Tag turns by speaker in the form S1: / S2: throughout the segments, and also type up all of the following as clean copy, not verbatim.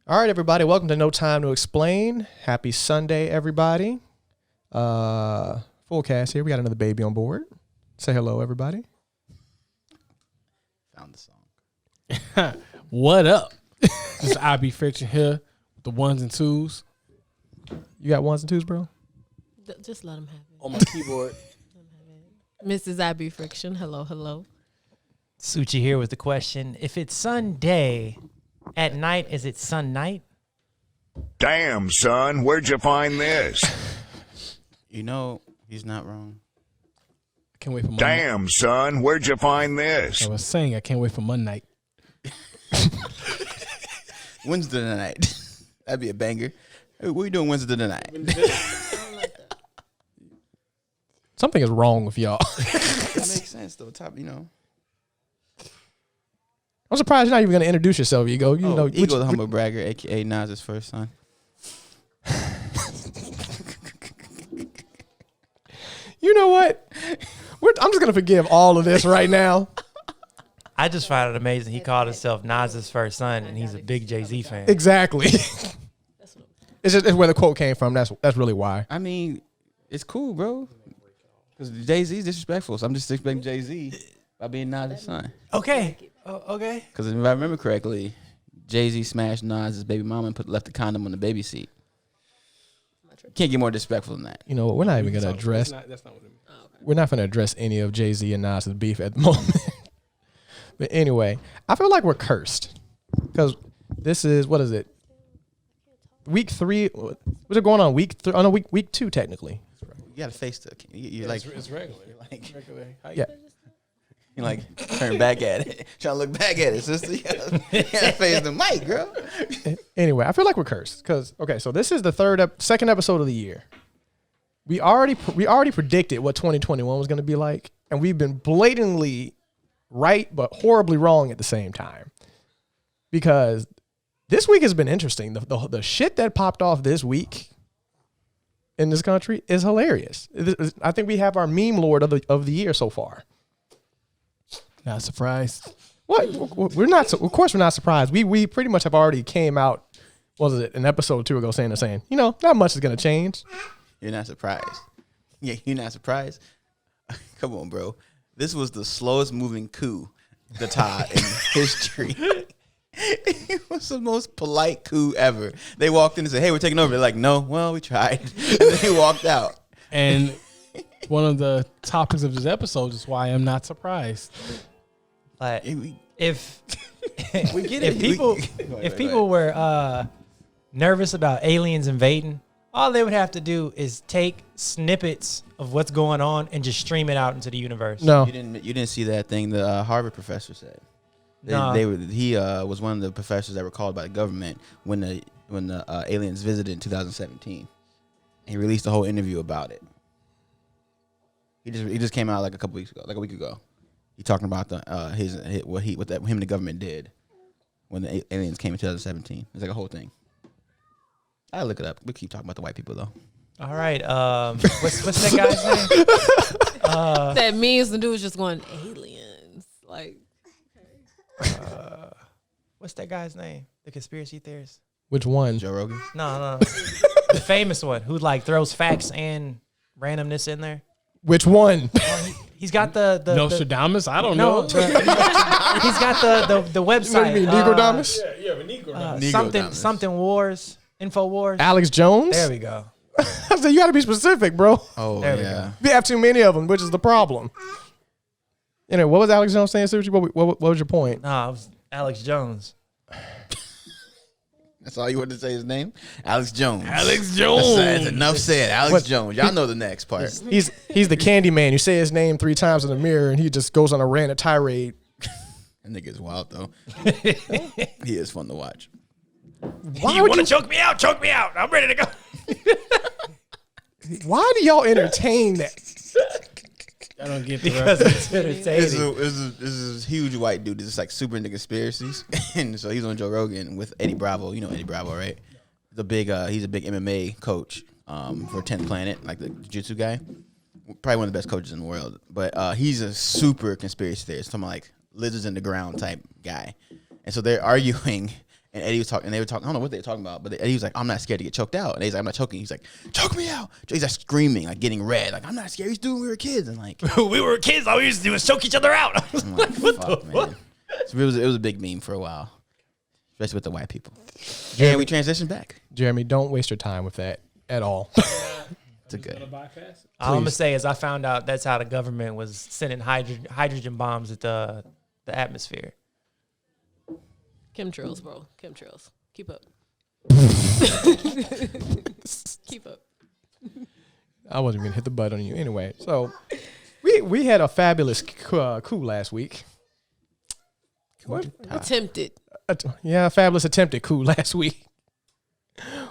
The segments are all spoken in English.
S1: All right, everybody. Welcome to No Time to Explain. Happy Sunday, everybody. Full cast here. We got another baby on board. Say hello, everybody.
S2: Found the song.
S3: What up? This is IB Friction here with the ones and twos.
S1: You got ones and twos, bro?
S4: Just let him have it.
S3: On my keyboard.
S4: Mrs. IB Friction. Hello, hello.
S5: Suchi here with the question. If it's Sunday at night, is it sun night?
S6: Damn, son, where'd you find this?
S2: You know, he's not wrong.
S3: I can't wait for Monday.
S6: Damn, son, where'd you find this?
S3: I was saying I can't wait for Monday night.
S2: Wednesday night. That'd be a banger. Hey, what are you doing Wednesday night?
S1: Something is wrong with y'all.
S2: That makes sense, though. Top, you know.
S1: I'm surprised you're not even going to introduce yourself, Ego. You know,
S2: Ego the humble bragger, a.k.a. Nas's first son.
S1: You know what? I'm just going to forgive all of this right now.
S5: I just find it amazing. He called himself Nas's first son, and he's a big Jay-Z fan.
S1: Exactly. It's where the quote came from. That's really why.
S2: I mean, it's cool, bro. Because Jay-Z's disrespectful, so I'm just expecting Jay-Z by being Nas's son.
S5: Okay. Okay.
S2: Because if I remember correctly, Jay-Z smashed Nas's baby mama and left the condom on the baby seat. Can't get more disrespectful than that.
S1: You know what? We're not even going to address.
S3: That's not what it means.
S1: We're not going to address any of Jay-Z and Nas's beef at the moment. But anyway, I feel like we're cursed because this is, what is it? Week 3. Was it going on week 3? Oh no, week 2 technically.
S2: You got to face the. You're like
S3: It's regular.
S2: like
S3: Regular.
S1: Yeah.
S2: you like turn back at it, trying to look back at it, sister. You gotta face the mic, girl.
S1: Anyway, I feel like we're cursed because so this is the second episode of the year. We already predicted what 2021 was going to be like, and we've been blatantly right but horribly wrong at the same time. Because this week has been interesting. The shit that popped off this week in this country is hilarious. I think we have our meme lord of the year so far.
S3: Not surprised.
S1: What? We're not. Of course, we're not surprised. We pretty much have already came out. What was it? An episode or 2 ago, saying not much is gonna change.
S2: You're not surprised. Yeah, you're not surprised. Come on, bro. This was the slowest moving coup d'etat in history. It was the most polite coup ever. They walked in and said, "Hey, we're taking over." They're like, "No, well, we tried," and then they walked out.
S3: And one of the topics of this episode is why I'm not surprised.
S5: Like,
S2: We
S5: if
S2: get
S5: if
S2: it.
S5: people were nervous about aliens invading, all they would have to do is take snippets of what's going on and just stream it out into the universe.
S1: No,
S2: You didn't see that thing the Harvard professor said.
S5: No.
S2: He was one of the professors that were called by the government when the aliens visited in 2017. He released a whole interview about it. He just came out like a week ago. He talking about what him and the government did when the aliens came in 2017. It's like a whole thing. I look it up. We keep talking about the white people though.
S5: All right. What's that guy's name?
S4: That means the dude is just going aliens. Like,
S5: What's that guy's name? The conspiracy theorist?
S1: which one?
S2: Joe Rogan.
S5: No. The famous one who like throws facts and randomness in there.
S1: Which one?
S5: He's got the
S3: Nostradamus? I don't
S5: no,
S3: know.
S5: he's got the
S1: What
S5: website.
S1: do you mean, Negrodamus?
S5: Something wars, InfoWars.
S1: Alex Jones?
S5: There we go.
S1: I said you got to be specific, bro.
S2: Oh
S5: There we
S2: yeah.
S1: We have too many of them, which is the problem. Anyway, what was Alex Jones saying, Suchi? What was your point?
S5: Nah, it was Alex Jones.
S2: That's all you wanted to say his name? Alex Jones.
S3: Alex Jones.
S2: That's enough said. Alex Jones. Y'all know the next part.
S1: He's the candy man. You say his name 3 times in the mirror, and he just goes on a rant, a tirade.
S2: That nigga's wild though. He is fun to watch.
S1: Why would you?
S5: choke me out? Choke me out. I'm ready to go.
S1: Why do y'all entertain that?
S3: I don't get the
S5: Because
S3: reference.
S5: it's
S2: This
S5: entertaining.
S2: is huge white dude. This is like super into conspiracies, and so he's on Joe Rogan with Eddie Bravo. You know Eddie Bravo, right? He's a big MMA coach for 10th Planet, like the jiu-jitsu guy. Probably one of the best coaches in the world. But he's a super conspiracy theorist, talking about like lizards in the ground type guy. And so they're arguing, And Eddie was talking, and they were talking. I don't know what they were talking about, but Eddie was like, "I'm not scared to get choked out." And Eddie's like, "I'm not choking." He's like, "Choke me out!" He's like screaming, like getting red, like, "I'm not scared." He's doing when we were kids, and like
S5: we were kids. All we used to do was choke each other out.
S2: I'm like, fuck, man. So it was a big meme for a while, especially with the white people. And we transitioned back.
S1: Jeremy, don't waste your time with that at all.
S2: It's a good.
S5: All I'm gonna say is I found out that's how the government was sending hydrogen bombs at the atmosphere.
S4: Chemtrails, bro. Chemtrails. Keep up. Keep up.
S1: I wasn't gonna hit the button on you anyway. So we had a fabulous coup last week.
S4: Attempted.
S1: Yeah, fabulous attempted coup last week.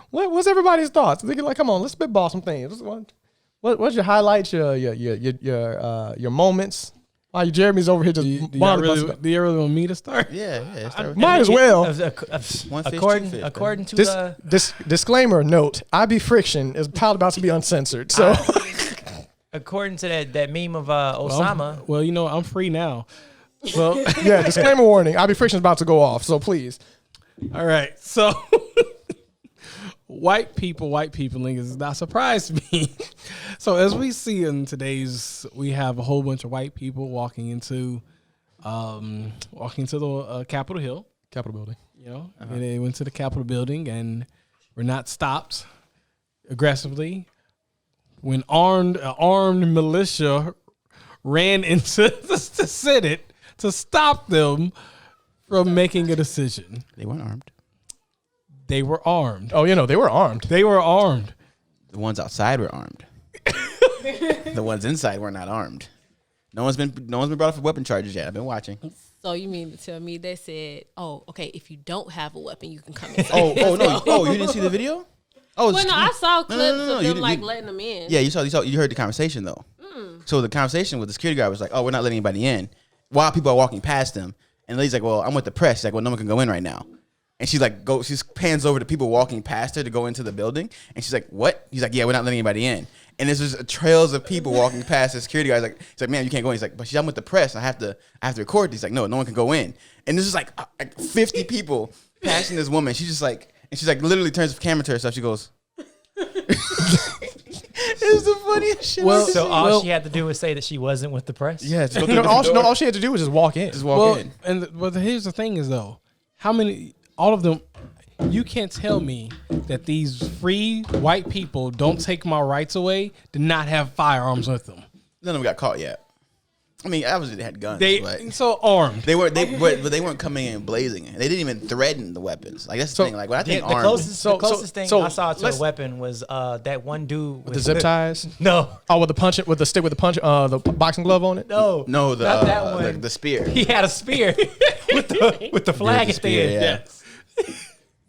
S1: What's everybody's thoughts? They're like, come on, let's spitball some things. What's your highlights? Your moments? Why Jeremy's over here just
S3: Do you really want me to start?
S2: Yeah.
S1: might as well.
S5: According to
S1: This disclaimer note: IB Friction is probably about to be uncensored. So,
S5: according to that meme of Osama,
S3: Well, I'm free now.
S1: well, yeah. Disclaimer warning: IB Friction is about to go off. So please.
S3: All right. So white people, is not surprised to me. So as we see in we have a whole bunch of white people walking into the Capitol Hill.
S1: Capitol building.
S3: And they went to the Capitol building and were not stopped aggressively when armed militia ran into the Senate to stop them from making a decision.
S2: They weren't armed.
S3: They were armed.
S1: Oh, they were armed.
S3: They were armed.
S2: The ones outside were armed. The ones inside were not armed. No one's been brought up for weapon charges yet. I've been watching.
S4: So you mean to tell me they said, "Oh, okay, if you don't have a weapon, you can come inside."
S2: Oh no! Oh, you didn't see the video? Oh,
S4: Well, no, I saw clips
S2: no,
S4: of
S2: you
S4: them
S2: didn't-
S4: letting them in.
S2: Yeah, you heard the conversation though. So the conversation with the security guard was like, "Oh, we're not letting anybody in," while people are walking past them. And the lady's like, "Well, I'm with the press." She's like, "Well, no one can go in right now." And she's like, she pans over to people walking past her to go into the building. And she's like, "What?" He's like, "Yeah, we're not letting anybody in." And there's just trails of people walking past the security guy. He's like, "Man, you can't go in." He's like, "But I'm with the press. I have to record." He's like, "No one can go in." And there's just like 50 people passing this woman. She's just like, and she's like, literally turns the camera to herself. She goes, "It's the funniest shit."
S5: So all she had to do was say that she wasn't with the press.
S2: Yeah, just go through the
S1: all
S2: door.
S1: she had to do was just walk in.
S2: Just walk in.
S3: But here's the thing is though, all of them, you can't tell me that these free white people don't take my rights away, did not have firearms with them.
S2: None of them got caught yet. I mean, obviously they had guns. But
S3: So armed.
S2: they weren't coming in blazing. They didn't even threaten the weapons. Like that's the thing. Like when I think
S5: The
S2: armed,
S5: closest thing I saw to a weapon was that one dude
S1: with the zip ties.
S5: No,
S1: with the stick with the boxing glove on it.
S5: no,
S2: no,
S5: not that one.
S2: the spear.
S5: He had a spear with the flag at the end.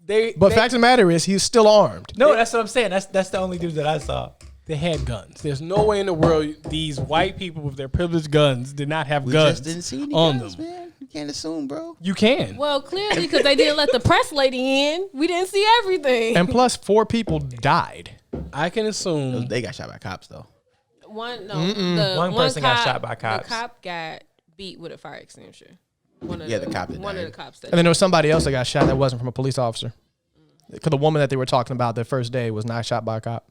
S2: Yeah.
S1: But fact of the matter is, he's still armed.
S5: No, that's what I'm saying. That's the only dude that I saw.
S3: They had guns. There's no way in the world these white people with their privileged guns did not have
S2: We
S3: guns
S2: just didn't see any
S3: on
S2: guns,
S3: them.
S2: man. You can't assume, bro.
S3: You can.
S4: Well, clearly, because they didn't let the press lady in. We didn't see everything.
S1: And plus, 4 people died.
S3: I can assume.
S2: They got shot by cops though.
S4: One
S5: person got shot by cops.
S4: The cop got beat with a fire extinguisher.
S2: The cop that
S4: One of
S2: died.
S4: the cops. That
S1: And then there was somebody else that got shot that wasn't from a police officer. Because the woman that they were talking about the first day was not shot by a cop.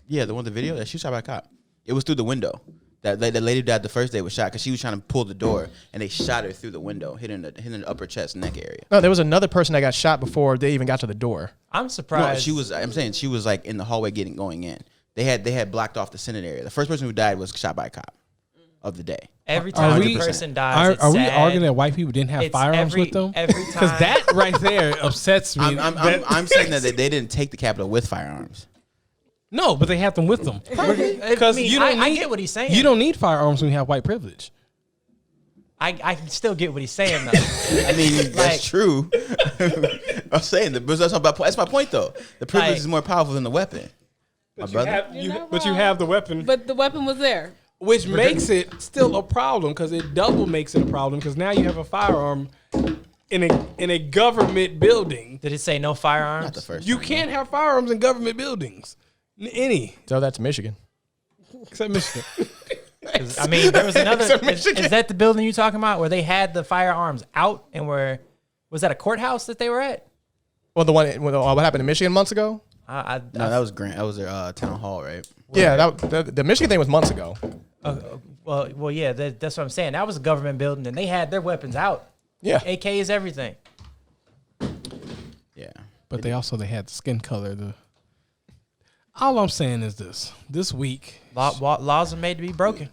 S2: Yeah, the one with the video that she was shot by a cop. It was through the window. The lady who died the first day was shot because she was trying to pull the door and they shot her through the window, hitting the upper chest, neck area.
S1: No, there was another person that got shot before they even got to the door.
S5: I'm
S2: No,
S5: surprised.
S2: I'm saying she was like in the hallway going in. They had blocked off the Senate area. The first person who died was shot by a cop of the day.
S5: Every time a
S2: 100%.
S5: person dies,
S3: Are we
S5: sad.
S3: arguing that white people didn't have
S5: It's
S3: firearms with them?
S5: Every
S3: Because
S5: time.
S3: that right there upsets me.
S2: I'm saying that they didn't take the Capitol with firearms.
S3: No, but they have them with them.
S5: Because I get what he's saying.
S3: You don't need firearms when you have white privilege.
S5: I can still get what he's saying though.
S2: I mean, that's
S5: Like-
S2: true. I'm saying that's my point though. The privilege
S5: Like-
S2: is more powerful than the weapon. My brother.
S3: But you have the weapon.
S4: But the weapon was there.
S3: Which makes it still a problem because it double makes it a problem because now you have a firearm in a government building.
S5: Did it say no firearms?
S2: Not the first.
S3: You
S2: time,
S3: can't have firearms in government buildings. Any.
S1: So that's Michigan.
S3: Except Michigan.
S5: 'Cause, I mean, there was another.
S1: Except
S5: Is
S1: Michigan.
S5: that the building you talking about where they had the firearms out and were Was that a courthouse that they were at?
S1: Well, the one what happened in Michigan months ago.
S2: No, that was Grant. That was their town hall, right?
S1: Yeah, the Michigan thing was months ago.
S5: Well, yeah, that's what I'm saying. That was a government building, and they had their weapons out.
S1: Yeah,
S5: AKs, everything.
S2: Yeah.
S3: But they had the skin color. All I'm saying is this week
S5: Laws are made to be broken.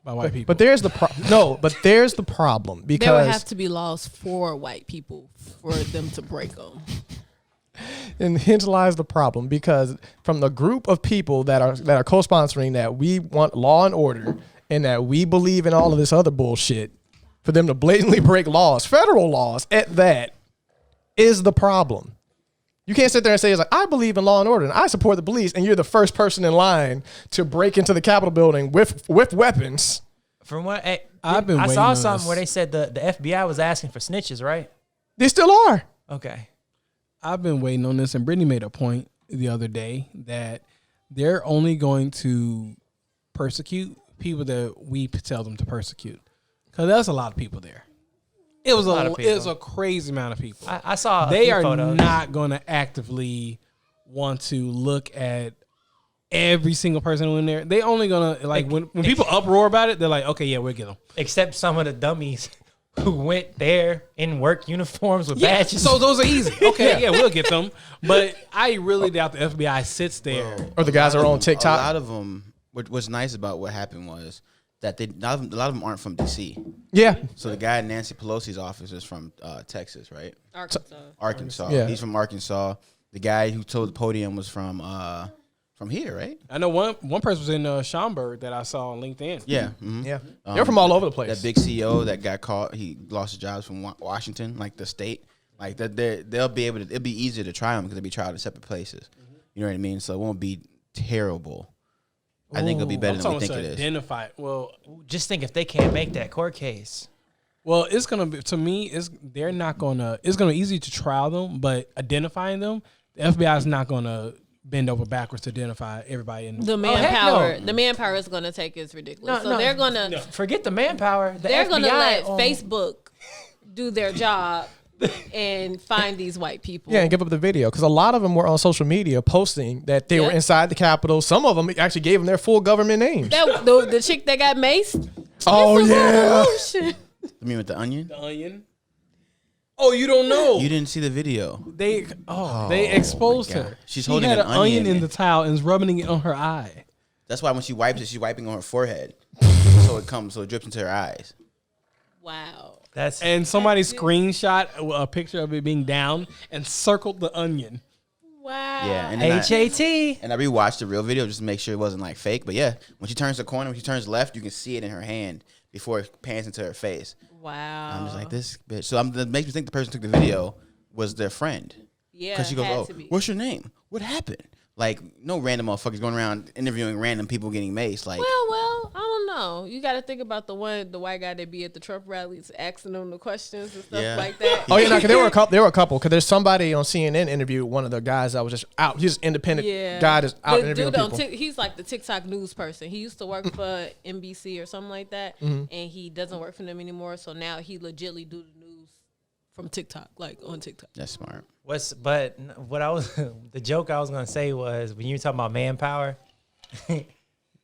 S3: by white people.
S1: but there's the there's the problem because
S4: There would have to be laws for white people for them to break them.
S1: and hence lies the problem because from the group of people that are co-sponsoring that we want law and order and that we believe in all of this other bullshit, for them to blatantly break laws, federal laws at that, is the problem. You can't sit there and say, it's like, I believe in law and order and I support the police, and you're the first person in line to break into the Capitol building with weapons.
S5: From what
S3: I
S5: saw
S3: on
S5: something
S3: this.
S5: where they said the FBI was asking for snitches, right?
S1: They still are.
S5: Okay.
S3: I've been waiting on this, and Brittany made a point the other day that they're only going to persecute people that we tell them to persecute, because that's a lot of people there. It was a crazy amount of people.
S5: I saw a
S3: they
S5: few
S3: are
S5: photos.
S3: not going to actively want to look at every single person in there. They only gonna when people uproar about it, they're like, okay, yeah, we'll get them.
S5: Except some of the dummies who went there in work uniforms with
S3: Yeah,
S5: badges.
S3: so those are easy. Okay, yeah, we'll get them. But I really doubt the FBI sits there.
S1: Or the guys are on
S2: A
S1: TikTok.
S2: lot of them. What's nice about what happened was that a lot of them aren't from DC.
S1: Yeah.
S2: So the guy in Nancy Pelosi's office is from Texas, right? Arkansas.
S1: Yeah.
S2: He's from Arkansas. The guy who told the podium was from here, right?
S3: I know one person was in Schaumburg that I saw on LinkedIn.
S2: Yeah. Mhm.
S1: Yeah. They're from all over the place.
S2: That big CEO that got caught, he lost his jobs from Washington, like the state. Like that, they'll be able to. It'll be easier to try them because they'll be tried in separate places. You know what I mean? So it won't be terrible. I think it'll be better than we think it is.
S3: Identify it. Well,
S5: Just think if they can't make that court case.
S3: it's gonna be, to me. They're not gonna. It's gonna be easy to trial them, but identifying them, the FBI is not gonna bend over backwards to identify everybody in
S4: The
S5: heck
S4: manpower,
S5: no.
S4: the manpower is going to take is ridiculous.
S5: No,
S4: so they're gonna,
S5: Forget the manpower.
S4: they're
S5: FBI
S4: gonna let
S5: on-
S4: Facebook do their job and find these white people.
S1: Yeah, and give up the video because a lot of them were on social media posting that they were
S4: Yeah.
S1: inside the Capitol. Some of them actually gave them their full government names.
S4: That the chick that got maced.
S1: Oh
S4: It's a
S1: yeah.
S4: revolution.
S2: I mean, with the onion,
S3: The Onion. Oh, you don't know?
S2: you didn't see the video.
S3: They exposed
S2: God.
S3: her.
S2: She's
S3: she
S2: holding
S3: had
S2: an
S3: an onion
S2: onion.
S3: in the towel and is rubbing it on her eye.
S2: That's why when she wipes it, she's wiping on her forehead, so it drips into her eyes.
S4: Wow.
S5: That's
S3: And somebody screenshot a picture of it being down and circled the onion.
S4: Wow.
S2: Yeah, and then
S5: HAT.
S2: I rewatched the real video just to make sure it wasn't like fake. But yeah, when she turns the corner, when she turns left, you can see it in her hand before it pans into her face.
S4: Wow.
S2: I'm just like, this bitch. So that makes me think the person who took the video was their friend.
S4: Yeah.
S2: Because she goes,
S4: had
S2: oh,
S4: to be.
S2: what's your name? What happened? Like, no random motherfuckers going around interviewing random people getting maced. Like,
S4: Well, I don't know. You got to think about the white guy that be at the Trump rallies asking them the questions and stuff
S2: Yeah.
S4: like that.
S1: Oh yeah, no, 'cause there were a couple. Because there's somebody on CNN interviewed one of the guys that was just out. He's an independent guy that's out
S4: The
S1: interviewing
S4: dude on
S1: people.
S4: he's like the TikTok news person. He used to work for NBC or something like that, and he doesn't work for them anymore. So now he legitly do the news from TikTok, like on TikTok.
S2: that's smart.
S5: The joke I was gonna say was when you were talking about manpower,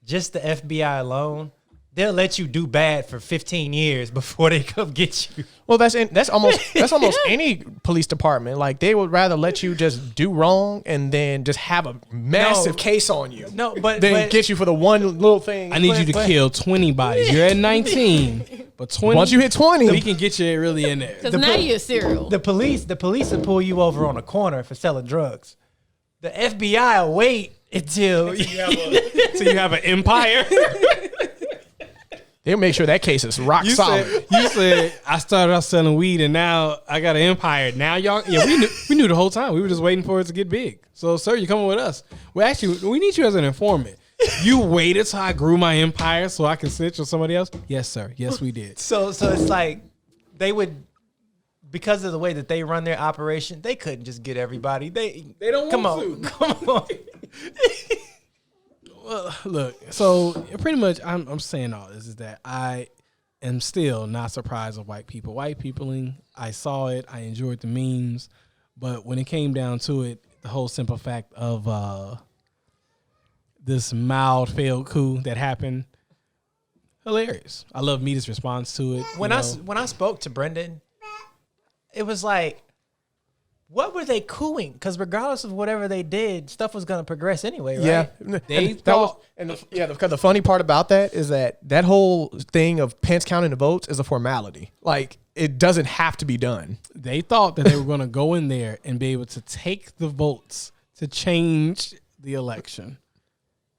S5: just the FBI alone, they'll let you do bad for 15 years before they come get you.
S1: Well, that's almost any police department. Like they would rather let you just do wrong and then just have a massive case on you.
S5: No, but
S1: Then get you for the one little thing.
S3: I need you to kill 20 bodies. You're at 19, but 20.
S1: Once you hit 20,
S3: we can get you really in there.
S4: Because now you're a serial.
S5: the police will pull you over on a corner for selling drugs. The FBI will wait until
S3: So you have an empire.
S1: they'll make sure that case is rock solid.
S3: You said I started out selling weed and now I got an empire. Now y'all, yeah, we knew the whole time. We were just waiting for it to get big. So, sir, you're coming with us. Well, actually, we need you as an informant. You waited till I grew my empire so I can snitch on somebody else? Yes, sir. Yes, we did.
S5: so it's like they would, because of the way that they run their operation, they couldn't just get everybody. They
S3: don't
S5: come
S3: want
S5: on,
S3: to.
S5: come on.
S3: Well, look, so pretty much I'm saying all this is that am still not surprised of white people. White peopling, I saw it. I enjoyed the memes. But when it came down to it, the whole simple fact of this mild failed coup that happened, hilarious. I love Mita's response to it.
S5: When I spoke to Brendan, it was like, what were they cooing? Because regardless of whatever they did, stuff was going to progress anyway, right?
S1: Yeah,
S3: They
S1: and that was, and because the funny part about that is that whole thing of Pence counting the votes is a formality. Like, it doesn't have to be done.
S3: They thought that they were going to go in there and be able to take the votes to change the election.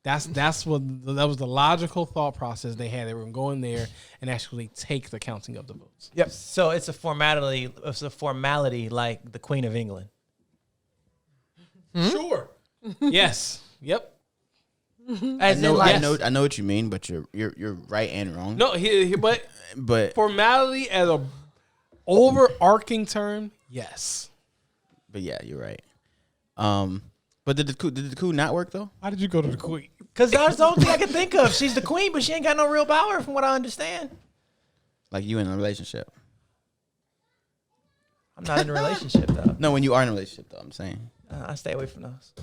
S3: That was the logical thought process they had. They were going to go in there and actually take the counting of the votes.
S1: Yep.
S5: So it's a formality. It's a formality like the Queen of England.
S3: Sure. Yes. Yep.
S5: As in, like,
S2: I know what you mean, but you're right and wrong.
S3: No, but formality as a overarching term, yes.
S2: But yeah, you're right. But did the coup not work though?
S3: Why did you go to the Queen?
S5: Because that's the only thing I can think of. She's the queen, but she ain't got no real power, from what I understand.
S2: Like you in a relationship?
S5: I'm not in a relationship though.
S2: No, when you are in a relationship though, I'm saying.
S5: I stay away from those.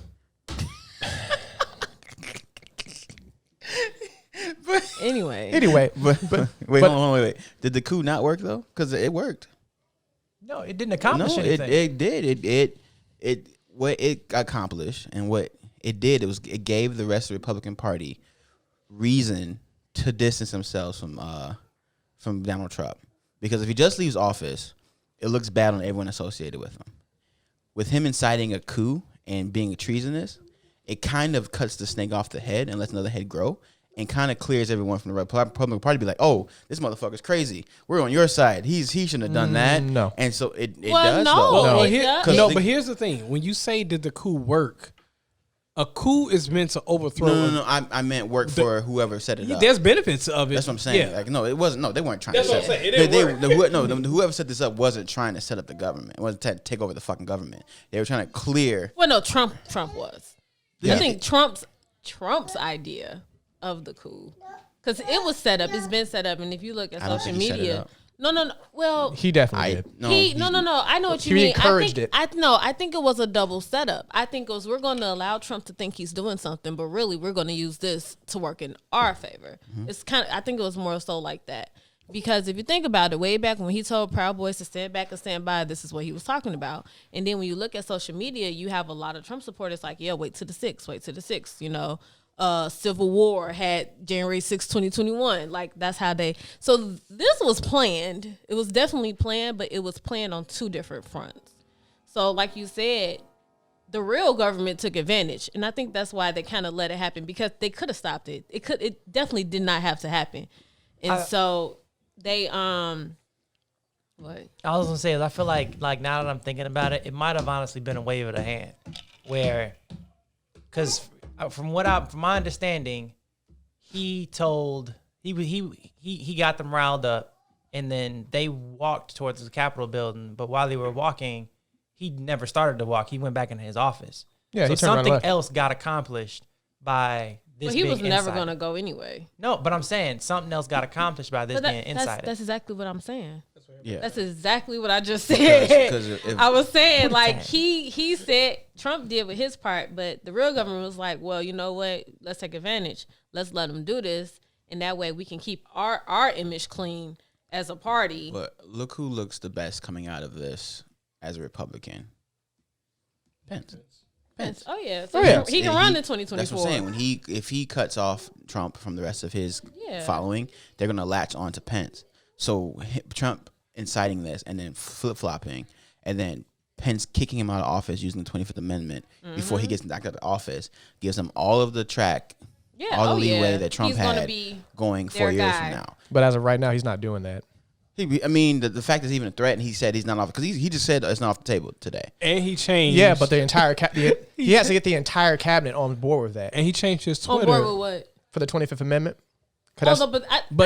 S4: Anyway,
S2: But wait. Did the coup not work though? Because it worked.
S5: No, it didn't accomplish
S2: No,
S5: anything.
S2: it did. It what it accomplished and what it did, it gave the rest of the Republican Party reason to distance themselves from Donald Trump. Because if he just leaves office, it looks bad on everyone associated with him. With him inciting a coup and being treasonous, it kind of cuts the snake off the head and lets another head grow, and kind of clears everyone from the Republican Party. Be like, oh, this motherfucker's crazy. We're on your side. He shouldn't have done that.
S1: No.
S2: And so it
S4: well,
S2: does.
S4: no,
S2: though.
S4: it does.
S3: No, but here's the thing. When you say did the coup work, a coup is meant to overthrow.
S2: No. I meant work for whoever set it up.
S3: There's benefits of it.
S2: That's what I'm saying.
S3: Yeah.
S2: Like, no, it wasn't. No, they weren't trying
S3: That's
S2: to
S3: what
S2: set
S3: I'm saying. It didn't work.
S2: whoever set this up wasn't trying to set up the government. It wasn't to take over the fucking government. They were trying to clear.
S4: Well, no, Trump was.
S2: Yeah.
S4: I think Trump's idea of the coup, because it was set up. It's been set up, and if you look at
S2: I don't
S4: social
S2: think he set it
S4: media,
S2: up.
S4: no. Well,
S1: He definitely did.
S4: no. I know what you
S1: He
S4: mean.
S1: encouraged it.
S4: I think it was a double setup. I think it was, we're going to allow Trump to think he's doing something, but really we're going to use this to work in our favor. It's kind of, I think it was more so like that. Because if you think about it, way back when he told Proud Boys to stand back and stand by, this is what he was talking about. And then when you look at social media, you have a lot of Trump supporters like, yeah, wait till the 6th, you know. Civil War had January 6, 2021. Like, that's how they... So this was planned. It was definitely planned, but it was planned on two different fronts. So like you said, the real government took advantage. And I think that's why they kind of let it happen, because they could have stopped it. It definitely did not have to happen. And so they... What?
S5: I was gonna say is I feel like now that I'm thinking about it, it might have honestly been a wave of the hand, where, because from my understanding, he got them riled up, and then they walked towards the Capitol building. But while they were walking, he never started to walk. He went back into his office.
S1: Yeah,
S5: so
S1: he turned around and
S5: something
S1: left.
S5: else got accomplished by this.
S4: Well, he was never
S5: insider.
S4: going to go anyway.
S5: No, but I'm saying something else got accomplished by this being insider.
S4: That's exactly what I'm saying.
S2: Yeah.
S4: That's exactly what I just said.
S2: Because
S4: I was saying, like, he said Trump did with his part, but the real government was like, well, you know what? Let's take advantage. Let's let them do this. And that way we can keep our image clean as a party.
S2: But look who looks the best coming out of this as a Republican. Pence.
S4: Oh, yeah. So he can run in 2024.
S2: That's what I'm saying. If he cuts off Trump from the rest of his following, they're going to latch on to Pence. So Trump inciting this and then flip-flopping, and then Pence kicking him out of office using the 25th Amendment before he gets knocked out of office gives him all of the track, all the leeway that Trump had going 4 years from now.
S1: But as of right now, he's not doing that.
S2: The fact is even a threat, and he said he's not off because he just said it's not off the table today.
S3: And he changed.
S1: Yeah, but the entire he has to get the entire cabinet on board with that.
S3: And he changed his Twitter.
S4: On board with what?
S1: For the 25th Amendment.
S4: But I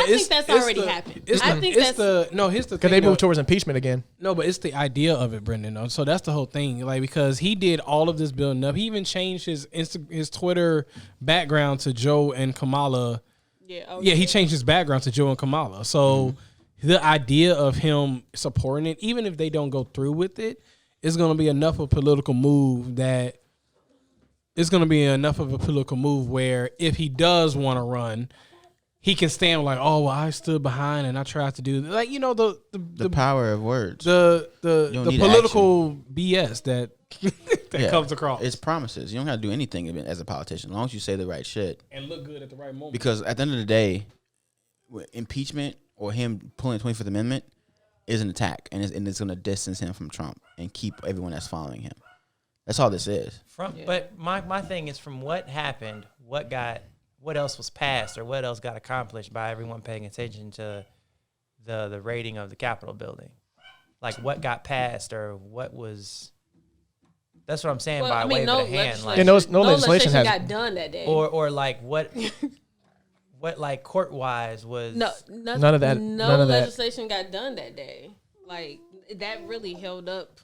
S4: think that's already happened. Here's the
S1: Because
S3: thing.
S1: they moved towards impeachment again.
S3: No, but it's the idea of it, Brendan. Though. So that's the whole thing. Like, because he did all of this building up. He even changed his Twitter background to Joe and Kamala Yeah, he changed his background to Joe and Kamala. So the idea of him supporting it, even if they don't go through with it, is going to be enough of a political move that it's going to be enough of a political move where if he does want to run, he can stand like, oh, well, I stood behind and I tried to do like, you know, the
S2: power of words.
S3: The
S2: need
S3: political BS that comes across.
S2: It's promises. You don't have to do anything as a politician, as long as you say the right shit
S3: and look good at the right moment.
S2: Because at the end of the day, impeachment or him pulling the 25th Amendment is an attack, and it's going to distance him from Trump and keep everyone that's following him. That's all this is.
S5: But my thing is, from what happened, what else was passed or what else got accomplished by everyone paying attention to the rating of the Capitol building? Like what got passed or what was... That's what I'm saying wave of the hand. Like,
S1: no legislation
S4: got done that day.
S5: Or like what like court-wise was...
S1: None of that.
S4: No legislation got done that day. Like that really held up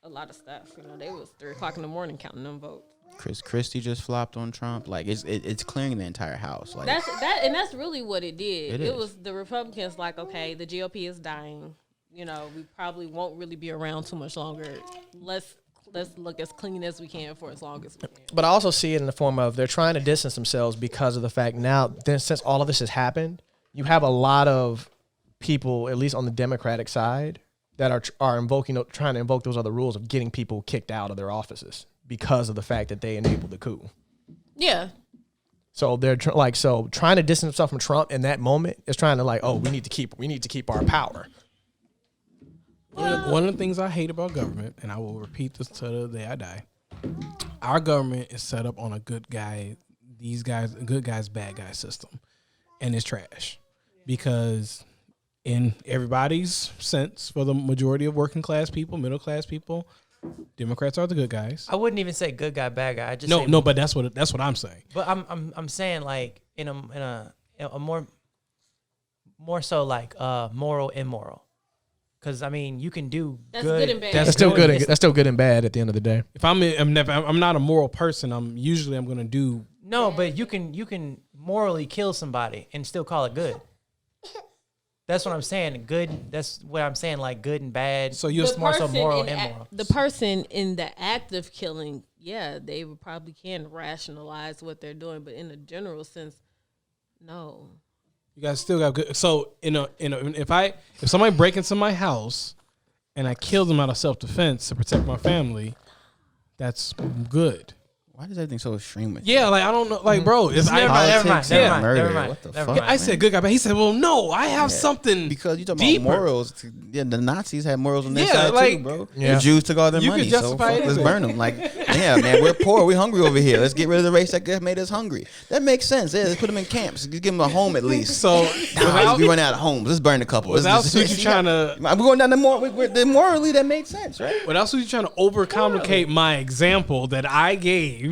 S4: a lot of stuff. You know, they was 3:00 in the morning counting them votes.
S2: Chris Christie just flopped on Trump. Like it's clearing the entire house. Like
S4: that's really what it did.
S2: It
S4: was the Republicans like, okay, the GOP is dying. You know, we probably won't really be around too much longer. Let's look as clean as we can for as long as we can.
S1: But I also see it in the form of they're trying to distance themselves because of the fact now, since all of this has happened, you have a lot of people, at least on the Democratic side, that are trying to invoke those other rules of getting people kicked out of their offices because of the fact that they enabled the coup.
S4: Yeah.
S1: So they're trying to distance themselves from Trump in that moment is trying to we need to keep our power.
S3: One of the things I hate about government, and I will repeat this till the day I die, our government is set up on a good guys, bad guy system, and it's trash because in everybody's sense, for the majority of working class people, middle class people, Democrats are the good guys.
S5: I wouldn't even say good guy, bad guy. I just
S3: no, but that's what I'm saying.
S5: But I'm saying like in a more so like moral, immoral. Because I mean, you can do good
S4: and bad.
S1: That's still good. That's still good and bad at the end of the day.
S3: If I'm not a moral person, I'm going to do.
S5: No, but you can morally kill somebody and still call it good. That's what I'm saying. Good. That's what I'm saying. Like good and bad.
S3: So you're more so moral and immoral.
S4: The person in the act of killing, yeah, they probably can rationalize what they're doing, but in a general sense, no.
S3: You guys still got good. So if somebody break into my house and I kill them out of self-defense to protect my family, that's good.
S2: Why is everything so extreme with you?
S3: Yeah, like I don't know, like bro. If
S5: never mind.
S2: What the
S5: Never
S2: fuck?
S5: mind.
S3: I said good guy, but he said, well, no, I have something
S2: because you talking
S3: deeper.
S2: about morals. Yeah, the Nazis had morals on their
S3: Yeah,
S2: side
S3: like,
S2: too, bro.
S1: yeah.
S2: The Jews took all their
S3: You
S2: money,
S3: could
S2: so
S3: justify
S2: let's
S3: anything.
S2: burn them. Like, yeah, man, we're poor, we're hungry over here. Let's get rid of the race that made us hungry. That makes sense. Yeah, let's put them in camps. Give them a home at least.
S3: So
S2: We run out of homes. Let's burn a couple.
S3: without Suji trying to,
S2: we're going down the morally that made sense, right?
S3: without Suji trying to overcomplicate my example that I gave.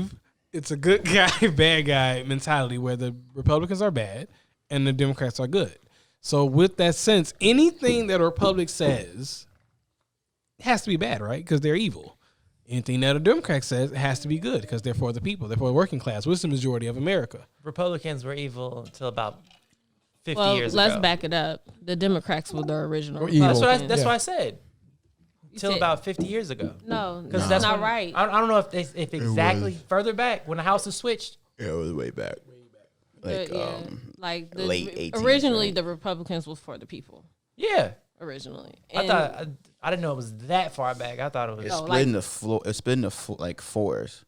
S3: It's a good guy, bad guy mentality where the Republicans are bad and the Democrats are good. So with that sense, anything that a Republic says has to be bad, right? Because they're evil. Anything that a Democrat says has to be good because they're for the people. They're for the working class, which is the majority of America.
S5: Republicans were evil until about 50
S4: Well,
S5: years
S4: let's
S5: ago.
S4: back it up. The Democrats were the original
S1: evil.
S4: Republicans.
S5: That's what I said. Till
S4: said-
S5: about 50 years ago.
S4: No,
S5: Because
S4: that's not
S5: when-
S4: right.
S5: I don't know if exactly further back when the house was switched.
S2: Yeah, it was way back. Like, late 18s,
S4: originally
S2: right?
S4: the Republicans was for the people.
S5: Yeah.
S4: Originally,
S5: I didn't know it was that far back. I thought it was.
S2: It's
S4: No,
S2: split into it's split into like fours,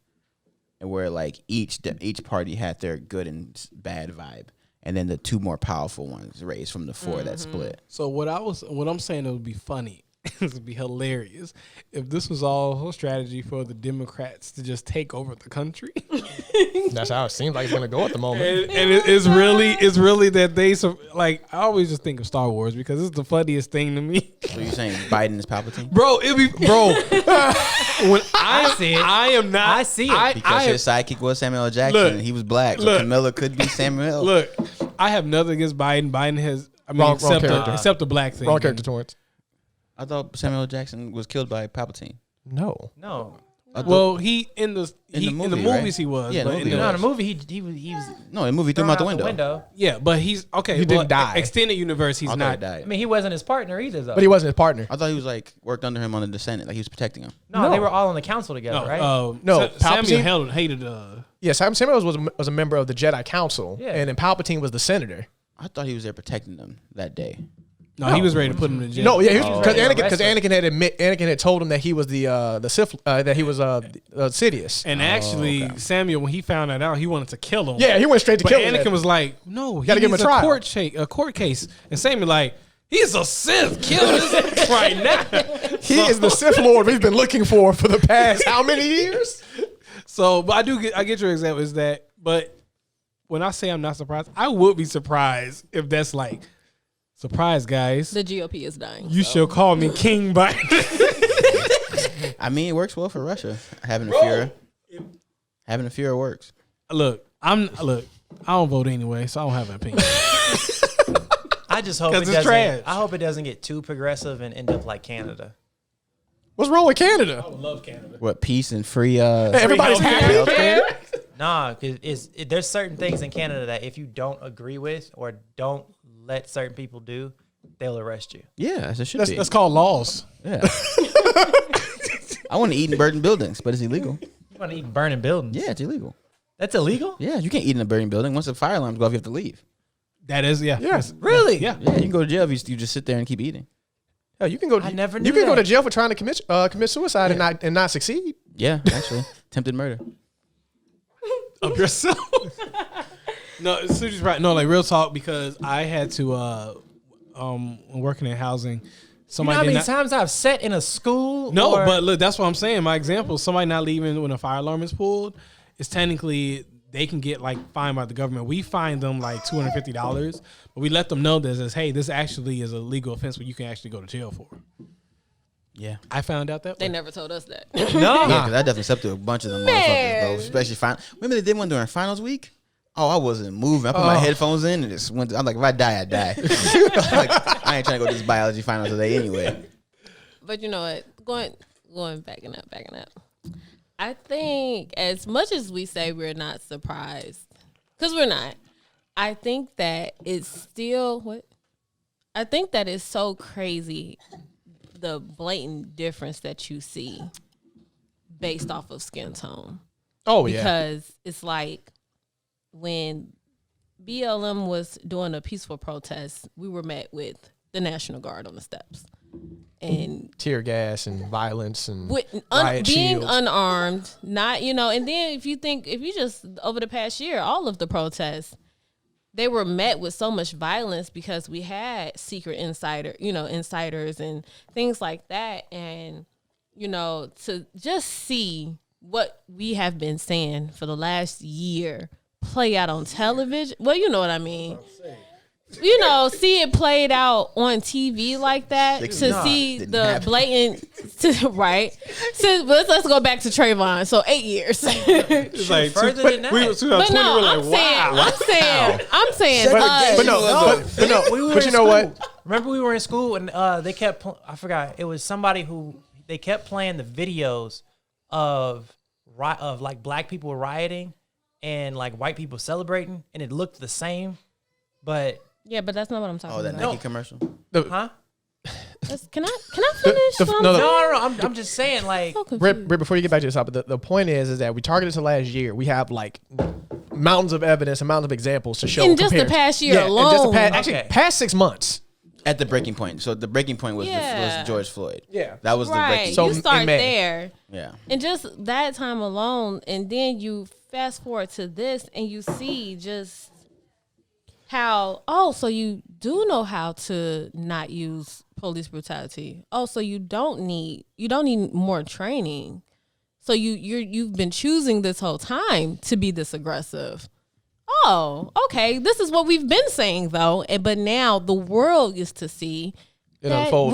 S2: and where like each party had their good and bad vibe, and then the two more powerful ones raised from the four that split.
S3: So what I'm saying, it would be funny. It would be hilarious if this was all a strategy for the Democrats to just take over the country.
S1: That's how it seems like it's gonna go at the moment.
S3: And it's really that they I always just think of Star Wars because it's the funniest thing to me.
S2: So you saying Biden is Palpatine?
S3: Bro, when
S5: I see it.
S3: I am not.
S5: I see it.
S2: Because his sidekick was Samuel L. Jackson,
S3: Look,
S2: and he was black, so
S3: look.
S2: Camilla could be Samuel.
S3: Look, I have nothing against Biden. Biden has,
S1: Wrong character.
S3: except the black thing.
S1: Wrong character, Torrance.
S2: I thought Samuel L. Jackson was killed by Palpatine.
S1: No.
S5: No.
S3: Well, he in the
S2: movie,
S3: movies
S2: right?
S3: he was.
S2: Yeah,
S3: but
S2: in the movie.
S5: No, in the movie he was
S2: No, in the movie threw him
S5: thrown
S2: out the window.
S3: Yeah, but he's okay.
S1: He didn't die.
S3: Extended universe, he's
S2: I thought
S3: not.
S2: he died.
S5: I mean, he wasn't his partner either, though.
S1: But he wasn't his partner.
S2: I thought he was like worked under him on the Descendant, like he was protecting him.
S5: No, they were all on the council together, right?
S1: No,
S3: Samuel
S1: Palpatine-
S3: hated.
S1: Yeah, Samuel was a member of the Jedi Council,
S5: Yeah.
S1: and then Palpatine was the senator.
S2: I thought he was there protecting them that day.
S3: No, he was ready to put him in jail.
S1: No, yeah, because
S5: yeah,
S1: Anakin had told him that he was the Sith, that he was Sidious.
S3: And actually, Samuel, when he found that out, he wanted to kill him.
S1: Yeah, he went straight to
S3: But
S1: kill him.
S3: Anakin was like, "No, he
S1: Gotta give him
S3: needs
S1: a trial.
S3: a court case." And Samuel like, "He's a Sith. Kill this right now."
S1: He is the Sith Lord we've been looking for the past how many years?
S3: So, but I get your example is that. But when I say I'm not surprised, I would be surprised if that's like, surprise, guys.
S4: The GOP is dying.
S3: You shall call me King Biden.
S2: I mean, it works well for Russia. Having a Führer works.
S3: Look, I don't vote anyway, so I don't have an opinion.
S5: I just hope
S3: 'Cause
S5: it
S3: it's
S5: doesn't.
S3: trash.
S5: I hope it doesn't get too progressive and end up like Canada.
S1: What's wrong with Canada?
S3: love Canada.
S2: What, peace and free
S1: Everybody's
S2: healthcare?
S1: happy.
S5: Nah, because there's certain things in Canada that if you don't agree with or don't let certain people do, they'll arrest you.
S2: Yeah, as it should be.
S3: That's called laws.
S2: Yeah. I want to eat in burning buildings, but it's illegal.
S5: You want to eat burning buildings?
S2: Yeah, it's illegal.
S5: That's illegal?
S2: Yeah, you can't eat in a burning building. Once the fire alarms go off, you have to leave.
S3: That is, yeah.
S1: Yeah.
S5: Really?
S3: Yeah.
S2: Yeah, you can go to jail if you just sit there and keep eating.
S1: Yeah, you can go.
S5: I never
S1: You
S5: knew
S1: can go
S5: that.
S1: to jail for trying to commit suicide and not succeed.
S2: Yeah, actually. Attempted murder.
S3: Of yourself. No, Suji's right. No, like real talk, because I had to when working in housing.
S5: You know
S3: Somebody
S5: how
S3: did
S5: many
S3: not,
S5: times I've sat in a school?
S3: No,
S5: or-
S3: but look, that's what I'm saying. My example, somebody not leaving when a fire alarm is pulled, is technically they can get like fined by the government. We fine them like $250, but we let them know that says, hey, this actually is a legal offense where you can actually go to jail for.
S2: Yeah.
S3: I found out that
S4: They
S3: way.
S4: never told us that.
S5: no.
S2: Yeah, because I definitely slept through a bunch of them motherfuckers, though.
S4: Man.
S2: Especially final. Remember they did one during finals week? Oh, I wasn't moving. I put my headphones in and just went. I'm like, if I die, I die. Like, I ain't trying to go to this biology final today anyway.
S4: But you know what? Going backing up. I think as much as we say we're not surprised, because we're not, I think that it's still what? I think that it's so crazy the blatant difference that you see based off of skin tone.
S1: Oh yeah.
S4: Because it's like when BLM was doing a peaceful protest, we were met with the National Guard on the steps. And
S1: Tear gas and violence and
S4: with
S1: riot
S4: being
S1: shields.
S4: unarmed, not, and then if you just over the past year, all of the protests, they were met with so much violence because we had secret insiders and things like that. And, to just see what we have been saying for the last year play out on television. Well, you know what I mean. See it played out on TV like that see
S2: didn't
S4: the
S2: happen.
S4: blatant, right? So let's go back to Trayvon. So 8 years.
S3: It's like
S5: Further than that.
S3: We were 2020,
S4: But no,
S3: we're like,
S4: I'm saying,
S1: But you know what?
S5: Remember we were in school and they kept, I forgot, it was somebody who, they kept playing the videos of like black people rioting and like white people celebrating, and it looked the same, but
S4: yeah, but that's not what I'm talking
S2: Oh, that
S4: about.
S2: Nike commercial.
S5: huh?
S4: Can I finish?
S1: the-
S4: what I'm
S1: no,
S4: saying?
S5: I'm just saying, like,
S4: So confused.
S1: Britt, before you get back to this topic, the point is that we targeted to last year. We have like mountains of evidence and mountains of examples to show.
S4: In just the
S1: comparison.
S4: past year
S1: in just the
S4: alone.
S1: past, past 6 months.
S2: At the breaking point. So the breaking point was
S4: Yeah.
S2: was George Floyd.
S1: Yeah.
S2: That was the
S4: Right,
S2: breaking
S1: So
S4: you
S1: in
S4: start
S1: May.
S4: there.
S2: Yeah.
S4: And just that time alone, and then you fast forward to this, and you see just how, so you do know how to not use police brutality. Oh, so you don't need more training. So you've been choosing this whole time to be this aggressive. Oh, okay. This is what we've been saying though, but now the world is to see
S1: It
S4: that
S1: unfolded.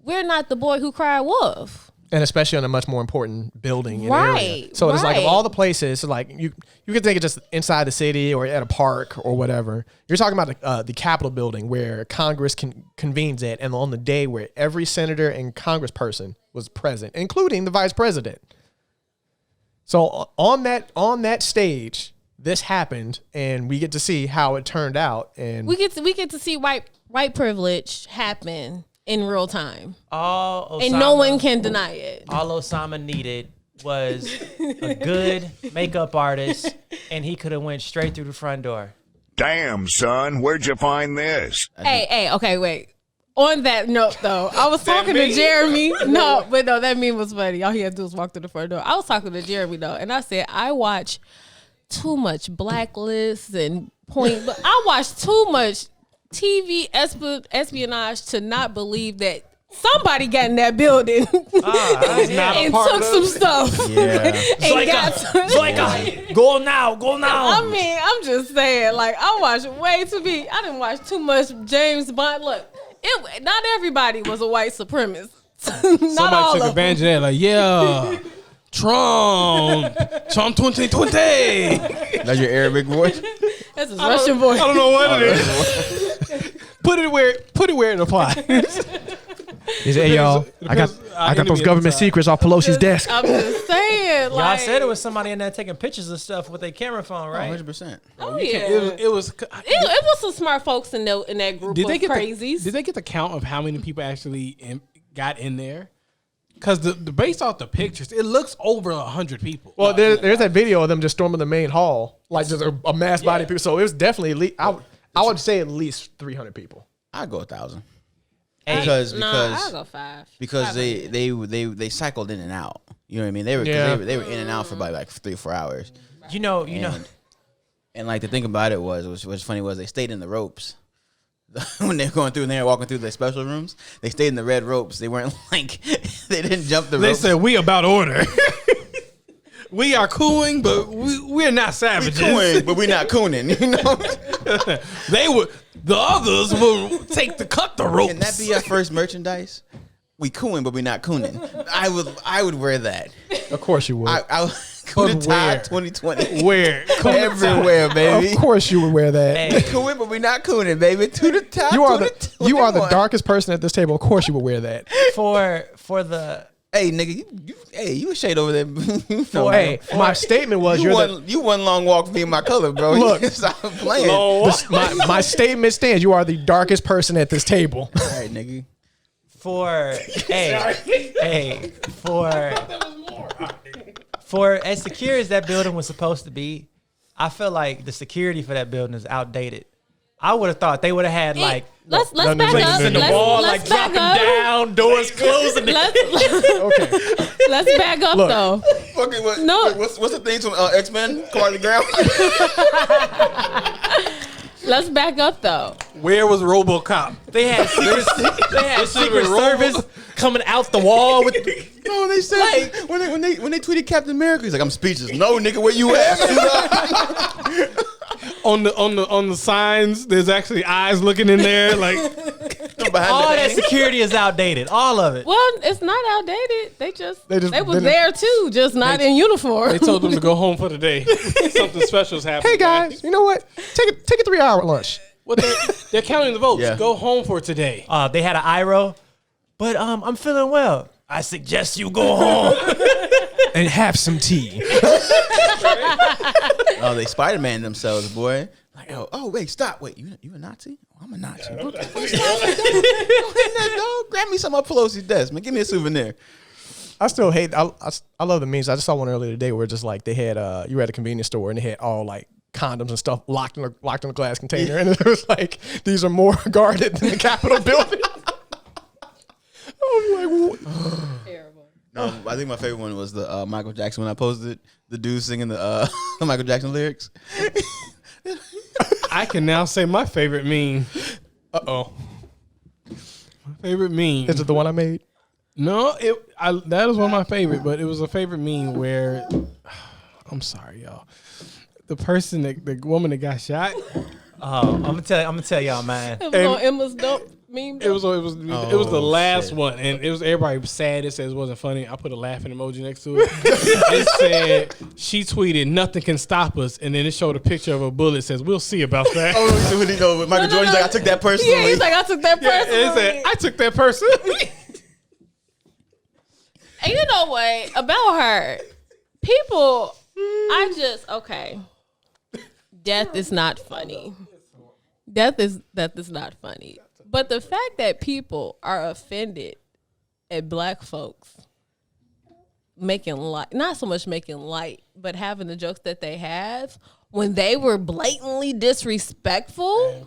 S4: we're not the boy who cried wolf.
S1: And especially on a much more important building and
S4: Right,
S1: area. So it's like of
S4: right.
S1: all the places, like you can think of just inside the city or at a park or whatever. You're talking about the Capitol building where Congress convenes at, and on the day where every senator and congressperson was present, including the vice president. So on that stage, this happened, and we get to see how it turned out, and
S4: We get to see white privilege happen in real time, and no one can deny it.
S5: All Osama needed was a good makeup artist, and he could have went straight through the front door.
S6: Damn, son, where'd you find this?
S4: Hey, okay, wait. On that note, though, I was talking to Jeremy. No, that meme was funny. All he had to do was walk through the front door. I was talking to Jeremy, though, and I said, I watch too much Blacklist and Point. But I watch too much TV espionage to not believe that somebody got in that building and took some stuff.
S2: Yeah.
S5: Go now.
S4: I mean, I'm just saying, like, I watch way too many. I didn't watch too much James Bond. Look, not everybody was a white supremacist.
S3: Somebody took advantage of that. Like, yeah, Trump 2020.
S2: That's your Arabic voice?
S4: That's his Russian voice.
S3: I don't know what it is. Put it where it applies.
S1: he said, "Hey y'all, I got those government secrets off Pelosi's desk."
S4: I'm just saying,
S5: Y'all
S4: like,
S5: said it was somebody in there taking pictures of stuff with their camera phone, right?
S2: 100%.
S4: oh yeah,
S3: It was.
S4: it was some smart folks in that group
S3: Did
S4: of
S3: they get
S4: crazies.
S3: did they get the count of how many people actually got in there? Because the based off the pictures, it looks over 100 people.
S1: Well, there's that video of them just storming the main hall, like just a mass body of people. So it was definitely at least, I would say at least 300 people.
S2: I'd go 1,000.
S5: Hey,
S4: I'll go 5.
S2: Because they cycled in and out. You know what I mean? They were in and out for about like 3 or 4 hours.
S5: you know.
S2: And like the thing about it was what's funny was they stayed in the ropes. When they were going through and they were walking through the special rooms, they stayed in the red ropes. They weren't like they didn't jump the
S3: They
S2: ropes.
S3: said we about order. We are cooing, but we're not savages.
S2: Cooning, but we're not cooning, you know.
S3: The others will take to cut the ropes.
S2: Can that be our first merchandise? We cooing, but we not cooning. I would wear that.
S1: Of course you would.
S2: I Coup d'etat 2020.
S3: Where?
S2: Everywhere, baby.
S1: Of course you would wear that.
S5: Hey,
S2: Cooing, but we not cooning, baby. Coup d'etat.
S1: You are the darkest person at this table. Of course you would wear that.
S5: for the
S2: Hey, nigga, you a shade over there.
S1: Hey, my statement was
S2: you one long walk for me in my color, bro.
S1: Look.
S2: Stop playing.
S1: my statement stands. You are the darkest person at this table.
S2: All right, nigga.
S5: For as secure as that building was supposed to be, I feel like the security for that building is outdated. I would have thought they would have had like
S4: let's back
S1: places
S4: up.
S1: in the
S4: Let's back up.
S5: down, doors closing.
S1: Okay.
S4: Let's back up though.
S2: Fucking what?
S4: No.
S2: What's the thing from X-Men? Car on the ground.
S4: Let's back up though.
S3: Where was RoboCop?
S5: They had Secret Service coming out the wall with.
S2: No, they said like, when they tweeted Captain America, he's like, I'm speechless. No, nigga, where you at?
S3: On the signs, there's actually eyes looking in there. Like
S5: All that security is outdated. All of it.
S4: Well, it's not outdated. They was
S1: been-
S4: there too, just not in uniform.
S3: they told them to go home for the day. Something special's happening.
S1: Hey guys, you know what? Take a 3-hour lunch.
S3: What they're counting the votes.
S2: Yeah.
S3: Go home for today.
S5: They had an IRO, but I'm feeling well. I suggest you go home.
S1: And have some tea.
S2: Oh, they Spider-Man themselves, boy. Like, oh, wait, stop. Wait, you a Nazi? Oh, I'm a Nazi. What the fuck? Go ahead there, dog. Grab me some up Pelosi's desk, man. Give me a souvenir.
S1: I still hate. I love the memes. I just saw one earlier today where just like they had you were at a convenience store and they had all like condoms and stuff locked in a glass container, and it was like these are more guarded than the Capitol building. I was like, what?
S4: Terrible.
S2: No, I think my favorite one was the Michael Jackson when I posted the dude singing the Michael Jackson lyrics.
S3: I can now say my favorite meme. My favorite meme.
S1: Is it the one I made?
S3: No, that was one of my favorite, but it was a favorite meme where I'm sorry, y'all. The woman that got shot.
S5: I'm gonna tell y'all, man.
S4: It was on Emma's dope meme.
S3: It was the last
S2: shit.
S3: one, and it was everybody was sad. It says it wasn't funny. I put a laughing emoji next to it. It said she tweeted, "Nothing can stop us," and then it showed a picture of a bullet. It says, "We'll see about that."
S2: Oh, when he go with Michael Jordan's like, I took that personally.
S4: Yeah, he's like, I took that
S3: Yeah,
S4: personally.
S3: it said, "I took that personally."
S4: And you know what about her? people, okay. Death is not funny. Death is not funny. But the fact that people are offended at black folks making light, not so much making light, but having the jokes that they have when they were blatantly disrespectful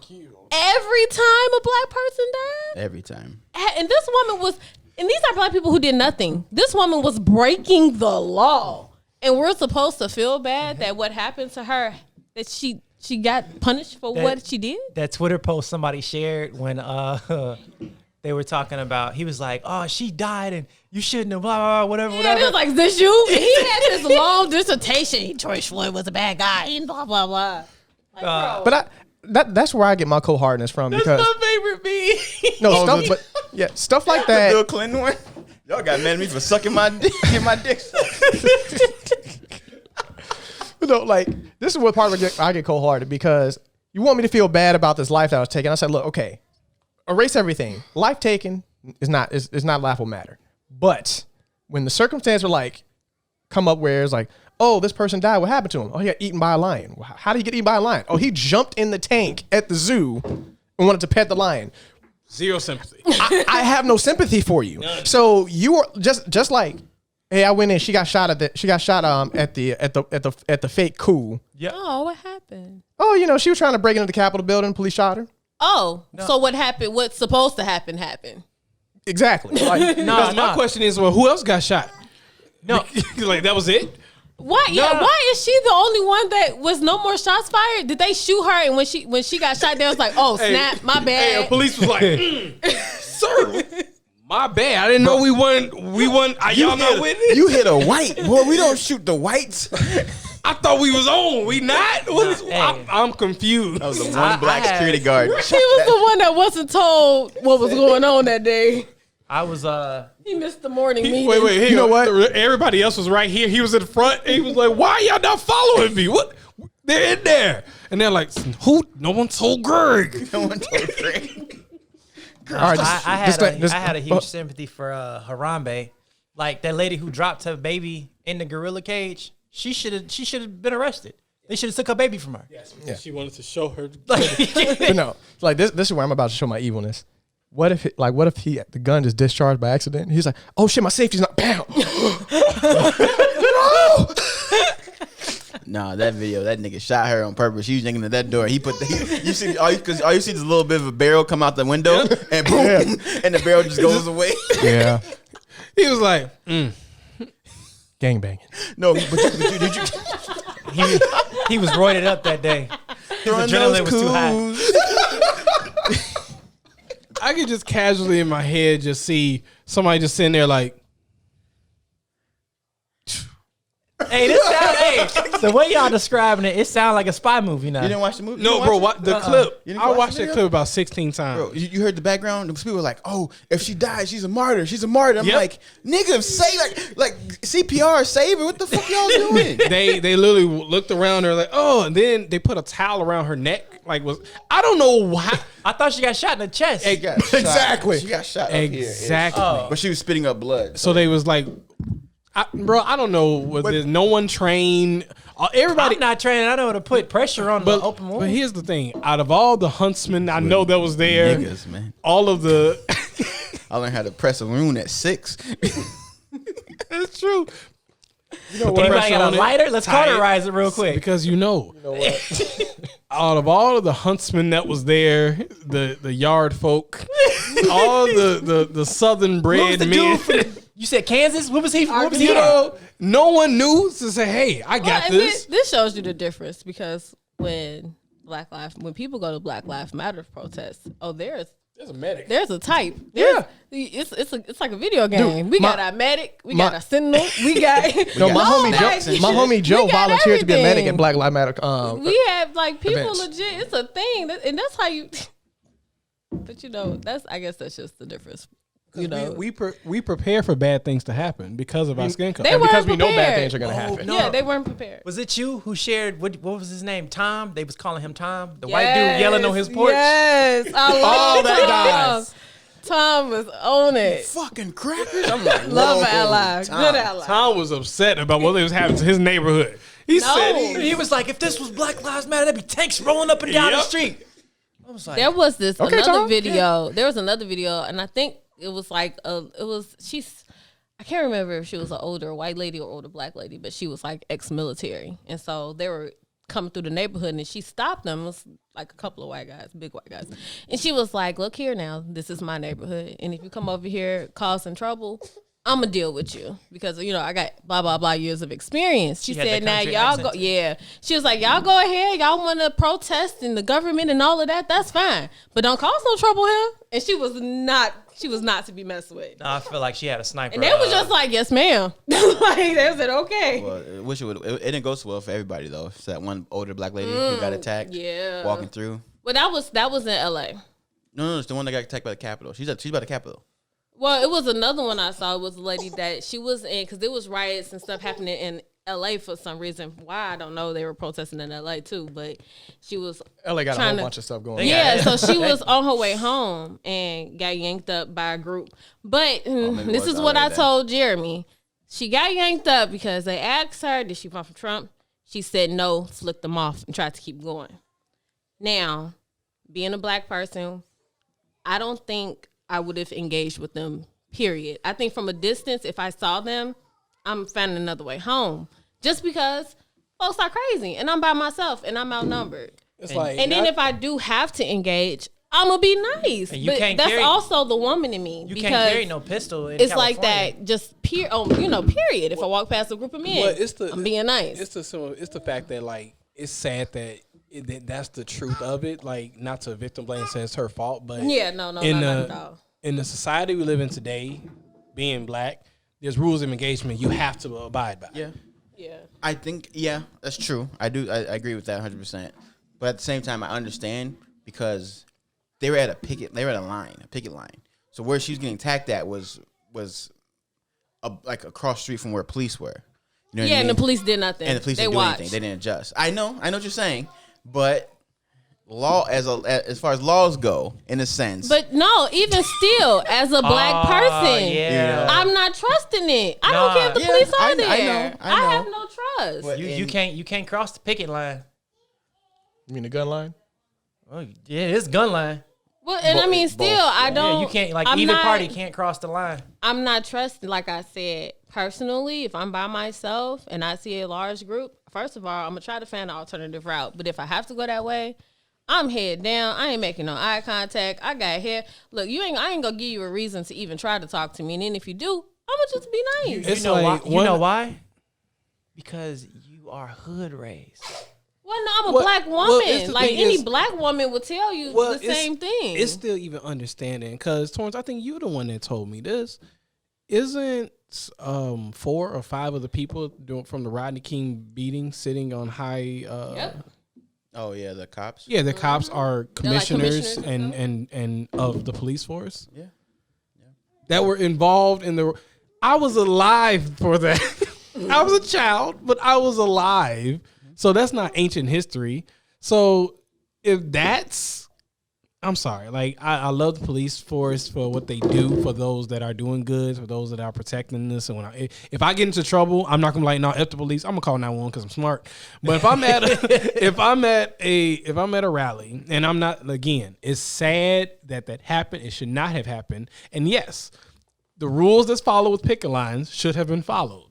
S4: every time a black person died.
S2: Every time.
S4: And this woman was, and these are black people who did nothing. This woman was breaking the law. And we're supposed to feel bad that what happened to her, that she got punished for what she did?
S5: That Twitter post somebody shared when they were talking about, he was like, oh, she died and you shouldn't have, blah, blah, blah, whatever,
S4: And it was like, is this you? And he had this long dissertation. George Floyd was a bad guy and blah, blah, blah. Like, bro.
S1: But that's where I get my cold hardness from.
S5: That's
S1: because
S5: my favorite meme.
S1: no stuff, but yeah, stuff like that.
S2: Bill Clinton one. Y'all got mad at me for sucking my dick. Getting my dick sucked.
S1: Like this is what part of I get cold hearted because you want me to feel bad about this life that I was taking. I said, look, okay, erase everything. Life taken is not laughable matter. But when the circumstance were like come up where it's like, oh, this person died. What happened to him? Oh, he got eaten by a lion. How did he get eaten by a lion? Oh, he jumped in the tank at the zoo and wanted to pet the lion.
S3: Zero sympathy.
S1: I have no sympathy for you. None. So you are just like, hey, I went in. She got shot at the fake coup.
S5: Yeah.
S4: Oh, what happened?
S1: Oh, she was trying to break into the Capitol building. Police shot her.
S4: Oh, no. So what happened? What's supposed to happen happened?
S1: Exactly. Like,
S3: my question is, well, who else got shot? No, like that was it.
S4: Why? No. Yeah. Why is she the only one that was no more shots fired? Did they shoot her? And when she got shot, they was like, "Oh snap, my bad."
S3: Hey, the police was like, "Sir, my bad. I didn't know we won. Y'all not with it.
S2: You hit a white boy. We don't shoot the whites.
S3: I thought we was on. We not. I'm confused.
S2: That was the one black security guard.
S4: He was the one that wasn't told what was going on that day.
S5: I was
S4: He missed the morning meeting.
S3: Wait. You know what? Everybody else was right here. He was in the front. And he was like, "Why y'all not following me? What? They're in there." And they're like, "Who? No one told Greg.
S2: No one told Greg."
S5: All right, I had a huge sympathy for Harambe. Like that lady who dropped her baby in the gorilla cage. She should have been arrested. They should have took her baby from her.
S3: Yes, she wanted to show her.
S1: But no, like this is where I'm about to show my evilness. What if the gun just discharged by accident? He's like, oh shit, my safety's not. Bam.
S2: Nah, that video, that nigga shot her on purpose. She was yanking at that door. He put you see all you see is a little bit of a barrel come out the window and boom, and the barrel just goes away.
S1: Yeah.
S3: He was like,
S1: gangbanging.
S2: No, but did you?
S5: He was roided up that day. His adrenaline was too high.
S3: I could just casually in my head just see somebody just sitting there like,
S5: hey, the way y'all describing it sounds like a spy movie now.
S2: You didn't watch the movie?
S3: No, bro, the clip. I watched that clip about 16 times.
S2: Bro, you heard the background? People were like, oh, if she dies, she's a martyr. She's a martyr. I'm like, nigga, say like CPR, save her. What the fuck y'all doing?
S3: They literally looked around her like, oh, and then they put a towel around her neck. I don't know why.
S5: I thought she got shot in the chest.
S1: Exactly.
S2: She got shot
S1: exactly.
S2: Up here. But she was spitting up blood.
S3: So they was like, I don't know. There's no one trained. Everybody
S5: I'm not trained. I know how to put pressure on the open wound.
S3: But here's the thing. Out of all the huntsmen I know that was there,
S2: niggas, man.
S3: all of the...
S2: I learned how to press a wound at 6.
S3: That's true. You know
S5: what? Anybody got a lighter? Let's cauterize it real quick.
S3: Because you know what? Out of all of the huntsmen that was there, the yard folk, all the southern bred men.
S5: You said Kansas? What was he?
S3: No one knew to say, "Hey, I got this."
S4: This shows you the difference because when people go to Black Lives Matter protests, there's a medic. There's a type. It's like a video game. We got our medic. We got our sentinel. We got
S1: my homie Joe volunteered to be a medic at Black Lives Matter.
S4: We have people
S1: events.
S4: legit. It's a thing, and that's how you. But I guess that's just the difference.
S3: We prepare for bad things to happen because of our skin color.
S4: And
S3: because we know bad things are going to happen.
S4: No. Yeah, they weren't prepared.
S5: Was it you who shared, what was his name? Tom? They was calling him Tom? The white dude yelling on his porch?
S4: Yes. I love
S1: that guy.
S4: Tom was on it.
S2: Fucking crackers. I'm like,
S4: Love
S2: whoa,
S4: ally.
S2: Tom.
S4: Good ally.
S3: Tom was upset about what was happening to his neighborhood. He
S4: No.
S3: said
S5: He was like, if this was Black Lives Matter, there'd be tanks rolling up and down the
S3: Yep.
S5: street. I was like,
S4: There was this
S1: Okay,
S4: another
S1: Tom.
S4: video. There was another video, and I think it was like I can't remember if she was an older white lady or older black lady, but she was like ex-military, and so they were coming through the neighborhood, and she stopped them. It was like a couple of white guys, big white guys, and she was like, "Look here now, this is my neighborhood, and if you come over here causing trouble, I'm gonna deal with you because I got blah blah blah years of experience." She
S5: She had
S4: said,
S5: the
S4: "Now
S5: country
S4: y'all go,
S5: accent.
S4: yeah." She was like, "Y'all go ahead, y'all want to protest in the government and all of that. That's fine, but don't cause no trouble here." And she was not to be messed with.
S5: no, I feel like she had a sniper.
S4: And they was just like, "Yes, ma'am." Like they said, "Okay."
S2: Well, I wish it didn't go so well for everybody though. It's that one older black lady who got attacked.
S4: yeah.
S2: Walking through.
S4: Well, that was in L.A.
S2: No, it's the one that got attacked by the Capitol. She's by the Capitol.
S4: Well, it was another one I saw. It was a lady that she was in because there was riots and stuff happening in L.A. for some reason. Why I don't know. They were protesting in L.A. too, but she was
S1: LA got a
S4: trying
S1: whole
S4: to-
S1: bunch of stuff going
S5: They
S1: on.
S5: got-
S4: Yeah, so she was on her way home and got yanked up by a group. But
S2: maybe
S4: this
S2: it was
S4: is what I
S2: LA then.
S4: told Jeremy. She got yanked up because they asked her, did she vote for Trump? She said no, flicked them off, and tried to keep going. Now, being a black person, I don't think I would have engaged with them, period. I think from a distance, if I saw them, I'm finding another way home. Just because folks are crazy, and I'm by myself, and I'm outnumbered.
S3: it's like,
S4: And then if I do have to engage, I'm gonna be nice.
S5: And you
S4: But
S5: can't
S4: that's
S5: carry-
S4: also the woman in me.
S5: you
S4: because
S5: can't carry no pistol in
S4: it's like
S5: California.
S4: that, just period. If I walk past a group of men,
S3: Well, it's the-
S4: I'm being nice.
S3: it's the fact that like it's sad that that's the truth of it. Like not to victim blame, say it's her fault, but
S4: Yeah, no,
S3: in
S4: not
S3: the
S4: at all.
S3: in the society we live in today, being black, there's rules of engagement you have to abide by.
S2: Yeah.
S4: Yeah,
S2: I think, yeah, that's true. I agree with that 100%. But at the same time, I understand because they were at a picket line. So where she was getting attacked at was like across the street from where police were. You know what I
S4: and
S2: mean?
S4: the police did nothing.
S2: And the police
S4: they
S2: didn't do
S4: watched.
S2: anything. They didn't adjust. I know what you're saying, but law as far as laws go, in a sense.
S4: But no, even still, as a black person,
S5: yeah.
S4: I'm not trusting it. I don't
S5: Nah.
S4: care if the
S2: Yeah,
S4: police are
S2: I
S4: there.
S2: know.
S4: I have no trust.
S2: But-
S5: You can't cross the picket line.
S1: You mean the gun line?
S5: Oh yeah, it's gun line.
S4: Well, and I mean,
S2: both.
S4: still, I don't.
S5: Yeah, you can't
S4: I'm
S5: either
S4: not-
S5: party can't cross the line.
S4: I'm not trusting, like I said, personally, if I'm by myself and I see a large group, first of all, I'm going to try to find an alternative route. But if I have to go that way, I'm head down. I ain't making no eye contact. I got hair. Look, I ain't going to give you a reason to even try to talk to me. And then if you do, I'm going to just be nice.
S3: It's
S5: You know
S3: like
S5: why? You know why? Because you are hood raised.
S4: Well, no, I'm a
S3: Well,
S4: black
S3: well,
S4: woman.
S3: it's the
S4: Like
S3: thing
S4: any
S3: is-
S4: black woman would tell you the
S3: it's-
S4: same thing.
S3: It's still even understanding because Torrance, I think you're the one that told me this. Isn't 4 or 5 of the people from the Rodney King beating sitting on high?
S4: Yep.
S2: oh yeah, the cops.
S3: Yeah, the cops are commissioners,
S4: commissioners
S3: and of the police force.
S2: Yeah.
S3: That were involved in the. I was alive for that. I was a child, but I was alive. So that's not ancient history. So if that's, I'm sorry. Like I love the police force for what they do for those that are doing good, for those that are protecting this. And if I get into trouble, I'm not gonna be like, no, F the police. I'm gonna call 911 because I'm smart. But if I'm at if I'm at a rally and I'm not, again, it's sad that happened. It should not have happened. And yes, the rules that's followed with picket lines should have been followed.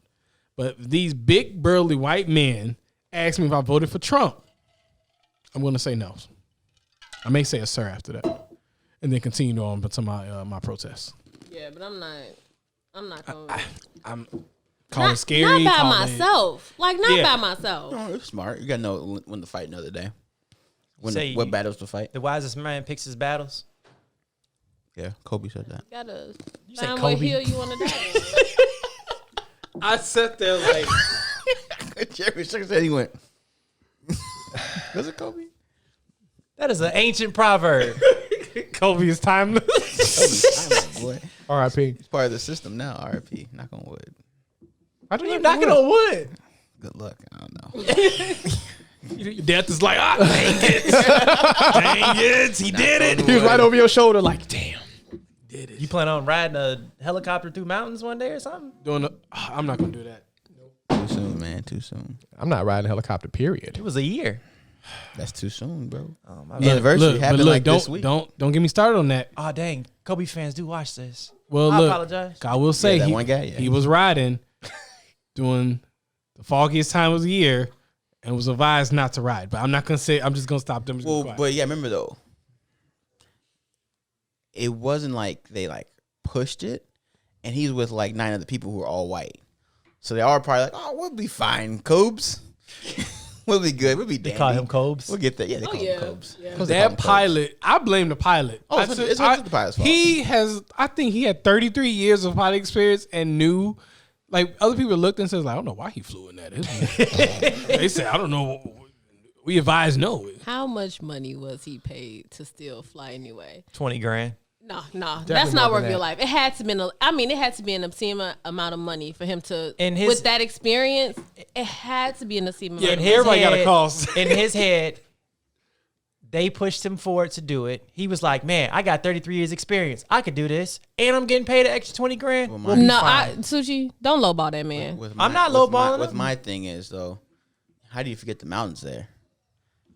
S3: But these big burly white men asked me if I voted for Trump. I'm going to say no. I may say a sir after that, and then continue on to my protest.
S4: Yeah, but I'm not going to.
S3: I'm calling it scary.
S4: Not by
S3: call it-
S4: myself. Like, not
S3: Yeah.
S4: by myself.
S2: Oh, it's smart. You gotta know when to fight another day.
S5: Say
S2: What
S5: you-
S2: battles to fight.
S5: The wisest man picks his battles.
S2: Yeah, Kobe said that.
S4: Gotta
S5: say
S4: find what
S5: Kobe?
S4: hill you want to die on.
S3: I sat there like,
S2: Jerry shook his head. He went. Was it Kobe?
S5: That is an ancient proverb.
S3: Kobe is timeless.
S2: Boy,
S1: R.I.P.
S2: it's part of the system now. RIP. Knock on wood.
S1: I do
S5: You knocking on wood.
S2: Good luck. I don't know.
S3: Death is like, dang it. Dang it. He did it.
S1: He was right over your shoulder, like, damn.
S3: Did
S5: plan on riding a helicopter through mountains one day or something?
S3: I'm not gonna do that.
S2: Too soon, man. Too soon.
S1: I'm not riding a helicopter, period.
S5: It was a year.
S2: That's too soon, bro.
S5: Oh, my
S2: The anniversary happened like
S3: don't,
S2: this week.
S3: Don't get me started on that.
S5: Oh, dang. Kobe fans do watch this.
S3: Well,
S5: I
S3: look,
S5: apologize.
S3: I will say
S2: that one guy, yeah.
S3: he was riding during the foggiest time of the year and was advised not to ride. But I'm not gonna say. I'm just gonna stop them.
S2: Well, but yeah, remember though, it wasn't like they like pushed it, and he's with like 9 other people who are all white, so they are probably like, "Oh, we'll be fine, Cobes. We'll be good. We'll be
S5: They
S2: dandy.
S5: call him Cobes.
S2: We'll get that. Yeah, they call
S4: yeah.
S2: him Cobes.
S4: Yeah.
S2: 'Cause they call him
S3: that
S2: Cobes.
S3: pilot, I blame the pilot.
S2: Oh, it's the pilot's fault.
S3: He has. I think he had 33 years of pilot experience and knew. Like other people looked and said, like, I don't know why he flew in that. They said, I don't know. We advise no.
S4: How much money was he paid to still fly anyway?
S5: 20 grand.
S4: No, that's not
S1: more
S4: worth
S1: than
S4: your
S1: that.
S4: life. It had to be. It had to be an obscene amount of money for him to.
S5: In his-
S4: with that experience, it had to be an obscene amount.
S3: Yeah,
S4: of
S3: and
S4: money.
S3: everybody got a cost.
S5: In his head, they pushed him forward to do it. He was like, man, I got 33 years experience. I could do this. And I'm getting paid an extra 20 grand.
S2: Well,
S5: We'll be
S4: No,
S5: fine.
S4: Sushi, don't lowball that man.
S5: I'm not lowballing
S2: What
S5: him.
S2: my thing is though, how do you forget the mountains there?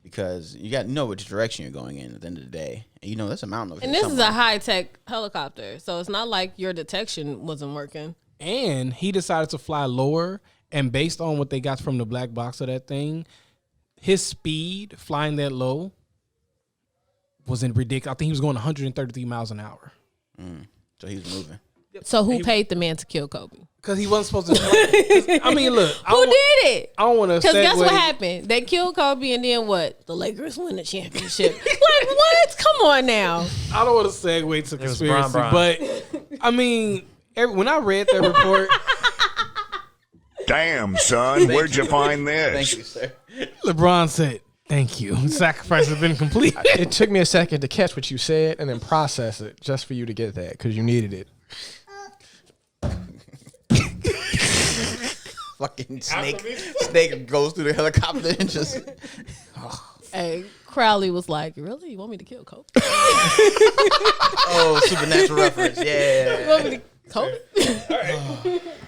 S2: Because you got to know which direction you're going in at the end of the day, and you know that's a mountain over
S4: And
S2: here
S4: this is
S2: somewhere.
S4: a high tech helicopter, so it's not like your detection wasn't working.
S3: And he decided to fly lower. And based on what they got from the black box of that thing, his speed flying that low wasn't ridiculous. I think he was going 133 miles an hour.
S2: So he's moving.
S4: So who paid the man to kill Kobe?
S3: Because he wasn't supposed to. I mean, look.
S4: Who did it?
S3: I don't want to
S4: Because
S3: say
S4: guess what happened? They killed Kobe, and then what? The Lakers win the championship. Like what? Come on now.
S3: I don't want to segue to
S5: was
S3: conspiracy,
S5: Bron.
S3: but I mean, when I read that report,
S6: Damn, son, where'd you find this?
S2: Thank you, sir.
S3: LeBron said, "Thank you. Sacrifice has been complete."
S1: It took me a second to catch what you said and then process it just for you to get that because you needed it.
S2: Fucking snake goes through the helicopter and just.
S4: Hey, Crowley was like, "Really? You want me to kill Kobe?
S2: Oh, supernatural reference.
S4: You
S2: Yeah.
S4: want me to Kobe?"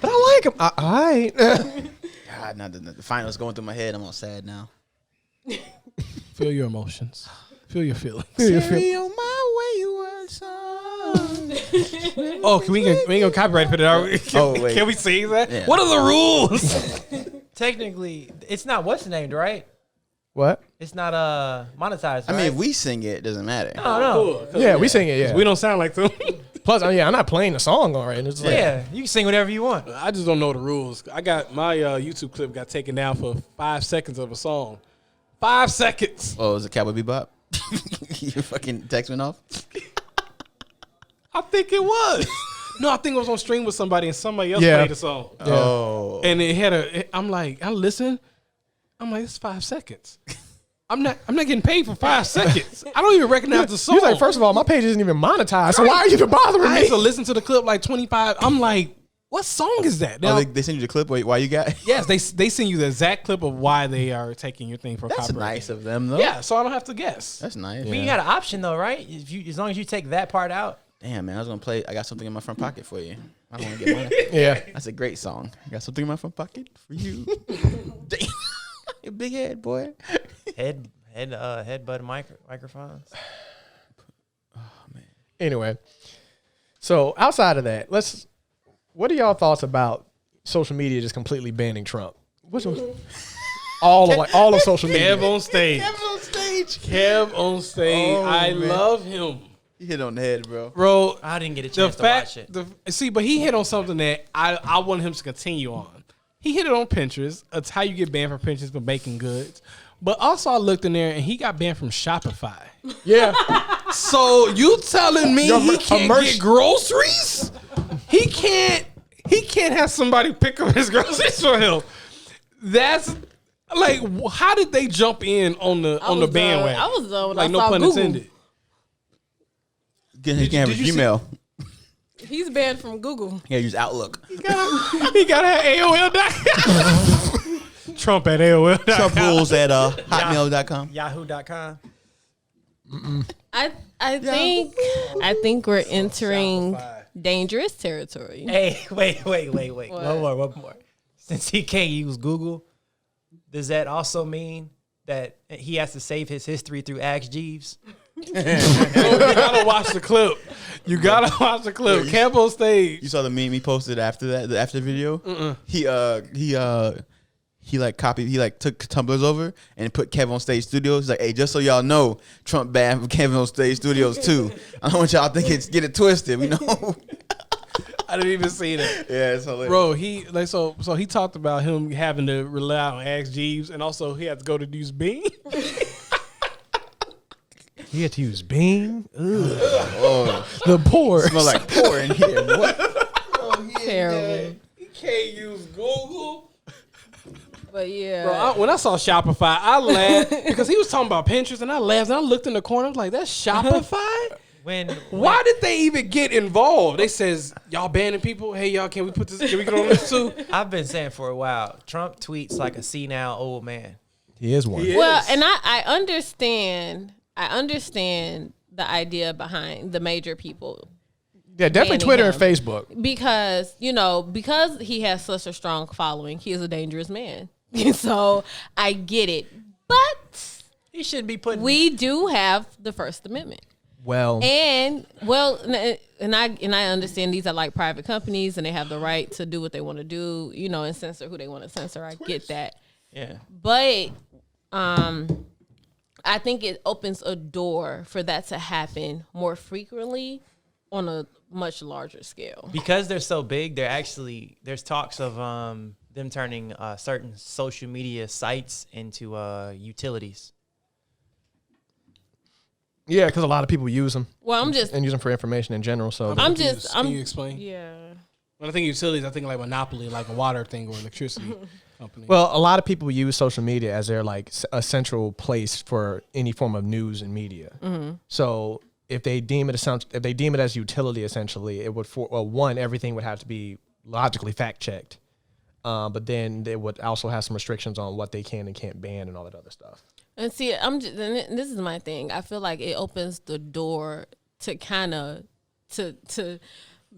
S1: But I like him. All right.
S2: God, now the finals going through my head. I'm all sad now.
S3: Feel your emotions. Feel your feelings.
S2: Carry on my wayward son.
S3: Oh, we ain't gonna copyright put it out.
S2: Oh, wait.
S3: Can we sing that?
S2: Yeah.
S3: What are the rules?
S5: Technically, it's not what's named, right?
S1: What?
S5: It's not monetized, right?
S2: I mean, if we sing it, it doesn't matter.
S5: Oh, no.
S1: Yeah, we sing it. Yeah.
S3: We don't sound like them.
S1: Plus, yeah, I'm not playing the song on right. It's like,
S5: Yeah, you can sing whatever you want.
S3: I just don't know the rules. I got my YouTube clip got taken down for 5 seconds of a song. 5 seconds.
S2: Oh, is it Cowboy Bebop? Your fucking text went off?
S3: I think it was. No, I think it was on stream with somebody and somebody else
S1: Yeah.
S3: played the song.
S2: Oh.
S3: And it had I'm like, I listen. I'm like, it's 5 seconds. I'm not getting paid for 5 seconds. I don't even recognize the song.
S1: He's like, first of all, my page isn't even monetized, so why are you even bothering
S3: I
S1: me?
S3: had to listen to the clip like 25. I'm like, what song is that? Now,
S2: Oh, they send you the clip why you got?
S3: yes, they send you the exact clip of why they are taking your thing for
S2: That's
S3: copyright.
S2: nice of them, though.
S3: Yeah, so I don't have to guess.
S2: That's nice.
S5: I mean, you got an option though, right? If you, as long as you take that part out.
S2: Damn, man, I was going to play I Got Something in My Front Pocket for you. I don't want to get money.
S1: Yeah.
S2: That's a great song. I got something in my front pocket for you. Damn. Your big head, boy.
S5: Headbutt microphones.
S1: Anyway, so outside of that, what are y'all thoughts about social media just completely banning Trump? All of social media.
S3: Kev on stage.
S2: on stage.
S3: Kev on stage.
S2: Oh,
S3: I
S2: man.
S3: love him.
S2: You hit on the head, bro.
S3: Bro,
S5: I didn't get a
S3: the
S5: chance to watch
S3: fact,
S5: it.
S3: see, but he hit on something that I want him to continue on. He hit it on Pinterest. It's how you get banned from Pinterest for baking goods. But also I looked in there and he got banned from Shopify.
S1: Yeah.
S3: So you telling me
S1: Yo,
S3: he
S1: a
S3: can't
S1: merch-
S3: get groceries? He can't have somebody pick up his groceries for him. That's like, how did they jump in on the bandwagon?
S4: I was done when
S3: like
S4: I
S3: no
S4: saw
S3: pun
S4: Google.
S3: intended.
S2: He can't have
S3: did
S2: his
S3: you see-
S2: Gmail.
S4: He's banned from Google.
S2: He gotta use Outlook.
S3: He got to have AOL.com. Trump at AOL.com.
S2: Trump rules at hotmail.com.
S5: Yahoo.com.
S4: I think we're entering dangerous territory.
S5: Hey, wait.
S4: What?
S5: One more. Since he can't use Google, does that also mean that he has to save his history through Ask Jeeves?
S3: You gotta watch the clip. You gotta watch the clip.
S2: Yeah,
S3: Camp on stage.
S2: You saw the meme he posted after that, after the video? He took Tumblrs over and put Kev on Stage Studios. He's like, hey, just so y'all know, Trump banned from Kevin on Stage Studios too. I don't want y'all think get it twisted, we know.
S3: I didn't even see that.
S2: Yeah, it's hilarious.
S3: Bro, he talked about him having to rely on Ask Jeeves, and also he had to go to use Bing.
S1: He had to use Bing.
S2: Oh,
S1: The poor.
S2: smell like pour in here. What?
S4: Terrible.
S3: He can't use Google.
S4: But yeah.
S3: Bro, when I saw Shopify, I laughed because he was talking about Pinterest, and I laughed, and I looked in the corner, I was like, that's Shopify? Why did they even get involved? They says, y'all banning people? Hey, y'all, can we get on this too?
S5: I've been saying for a while, Trump tweets like a senile old man.
S1: He is one.
S4: Well, and I understand the idea behind the major people.
S1: Yeah, definitely
S4: banning
S1: Twitter
S4: him.
S1: and Facebook.
S4: Because he has such a strong following, he is a dangerous man. So I get it. But
S5: He shouldn't be putting.
S4: we do have the First Amendment.
S1: Well,
S4: And I understand these are like private companies and they have the right to do what they want to do, and censor who they want to censor. I get that.
S5: Yeah.
S4: But I think it opens a door for that to happen more frequently on a much larger scale.
S5: Because they're so big, there's talks of them turning certain social media sites into utilities.
S1: yeah, because a lot of people use them
S4: Well, I'm just,
S1: and use them for information in general. So
S3: Can you explain?
S4: yeah.
S3: When I think utilities, I think like Monopoly, like a water thing or electricity company.
S1: Well, a lot of people use social media as their like a central place for any form of news and media.
S4: Mm-hmm.
S1: So if they deem it as utility, essentially, it would everything would have to be logically fact checked, but then they would also have some restrictions on what they can and can't ban and all that other stuff.
S4: And see, and this is my thing. I feel like it opens the door to kind of to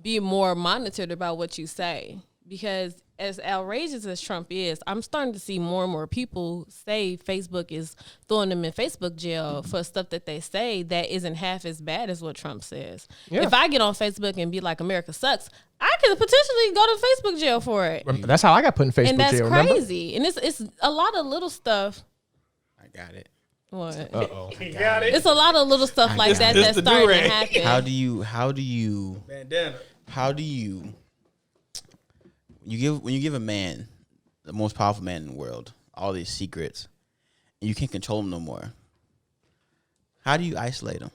S4: be more monitored about what you say, because as outrageous as Trump is, I'm starting to see more and more people say Facebook is throwing them in Facebook jail for stuff that they say that isn't half as bad as what Trump says.
S1: Yeah.
S4: If I get on Facebook and be like, America sucks, I could potentially go to Facebook jail for it.
S1: That's how I got put in Facebook
S4: And that's
S1: jail. Remember?
S4: crazy. And it's a lot of little stuff.
S2: I got it.
S4: What?
S1: Uh-oh.
S4: It's a lot of little stuff like that
S3: It's
S4: that's
S3: the
S4: starting to
S3: do-rag.
S4: happen.
S2: How do you when you give a man, the most powerful man in the world, all these secrets, and you can't control him no more? How do you isolate him?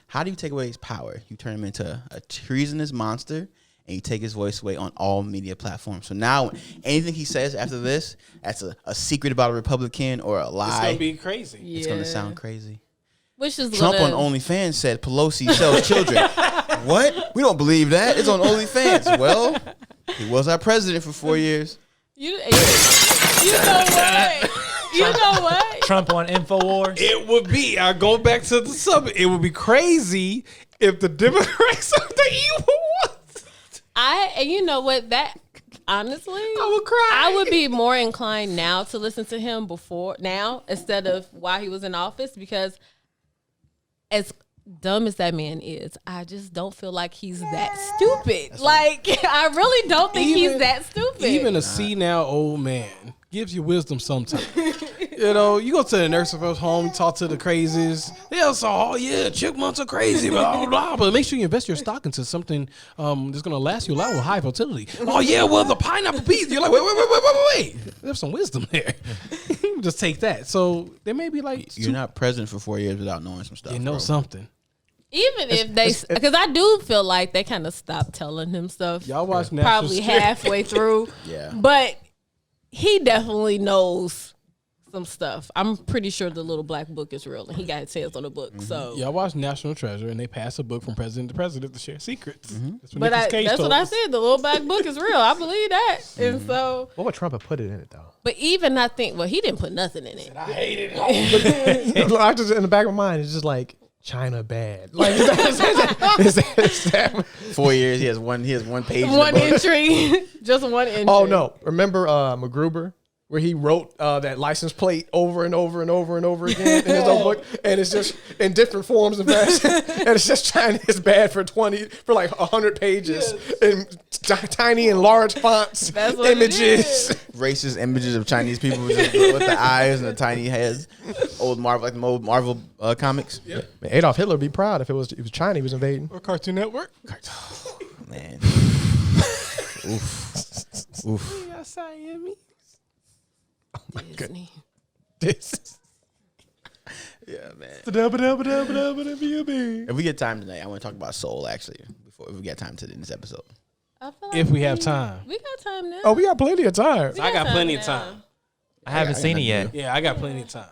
S2: How do you take away his power? You turn him into a treasonous monster, and you take his voice away on all media platforms. So now anything he says after this, that's a secret about a Republican or a lie.
S3: It's going to be crazy.
S2: It's going to sound crazy.
S4: Which is
S2: Trump on OnlyFans said Pelosi sells children. What? We don't believe that. It's on OnlyFans. Well, he was our president for 4 years.
S4: You know what? You know what?
S5: Trump on InfoWars.
S3: It would be, I go back to the subject, it would be crazy if the Democrats are the evil ones.
S4: And you know what? That honestly,
S3: I would cry.
S4: I would be more inclined now to listen to him now instead of while he was in office, because as dumb as that man is, I just don't feel like he's that stupid. Like, I really don't think he's that stupid.
S3: Even a senile old man gives you wisdom sometimes. You go to the nursing home, you talk to the crazies. They'll say, oh yeah, chipmunks are crazy, blah, blah, blah. But make sure you invest your stock into something that's going to last you a lot with high fertility. Oh yeah, well, the pineapple peas. You're like, wait. There's some wisdom there. Just take that. So they may be like,
S2: You're not president for 4 years without knowing some stuff.
S3: you know
S2: bro.
S3: something.
S4: Even if they, because I do feel like they kind of stopped telling him stuff.
S3: Y'all watch National
S4: probably halfway through.
S2: Yeah.
S4: But he definitely knows some stuff. I'm pretty sure the little black book is real, and he got his hands on the book. So
S3: Y'all watch National Treasure, and they pass a book from president to president to share secrets. That's what,
S4: But
S3: Nicolas Cage
S4: that's
S3: told
S4: what I
S3: us.
S4: said. The little black book is real. I believe that. And so,
S1: What would Trump have put it in it though?
S4: but even I think, well, he didn't put nothing in it.
S3: I hate it.
S1: I just in the back of my mind, it's just like China bad. Like, is that
S2: 4 years. He has one page.
S4: One entry, just one entry.
S1: Oh no! Remember MacGruber, where he wrote that license plate over and over and over and over again in his own book, and it's just in different forms and fashion, and it's just China is bad for like 100 pages in tiny and large fonts,
S4: That's what it
S1: images.
S2: Racist images of Chinese people with the eyes and the tiny heads. Old Marvel, like the old Marvel comics.
S1: Man, Adolf Hitler would be proud if it was China he was invading.
S3: Or Cartoon Network.
S2: Man. Oof. Oof.
S4: Disney.
S1: This.
S2: Yeah, man.
S3: If
S2: If we get time tonight, I want to talk about Soul. Actually, before if we get time to in this episode.
S4: I feel like
S3: we have time.
S4: we got time now.
S1: Oh, we got plenty of time.
S3: I got plenty of time.
S5: I haven't seen it yet.
S3: Yeah, I got plenty of time.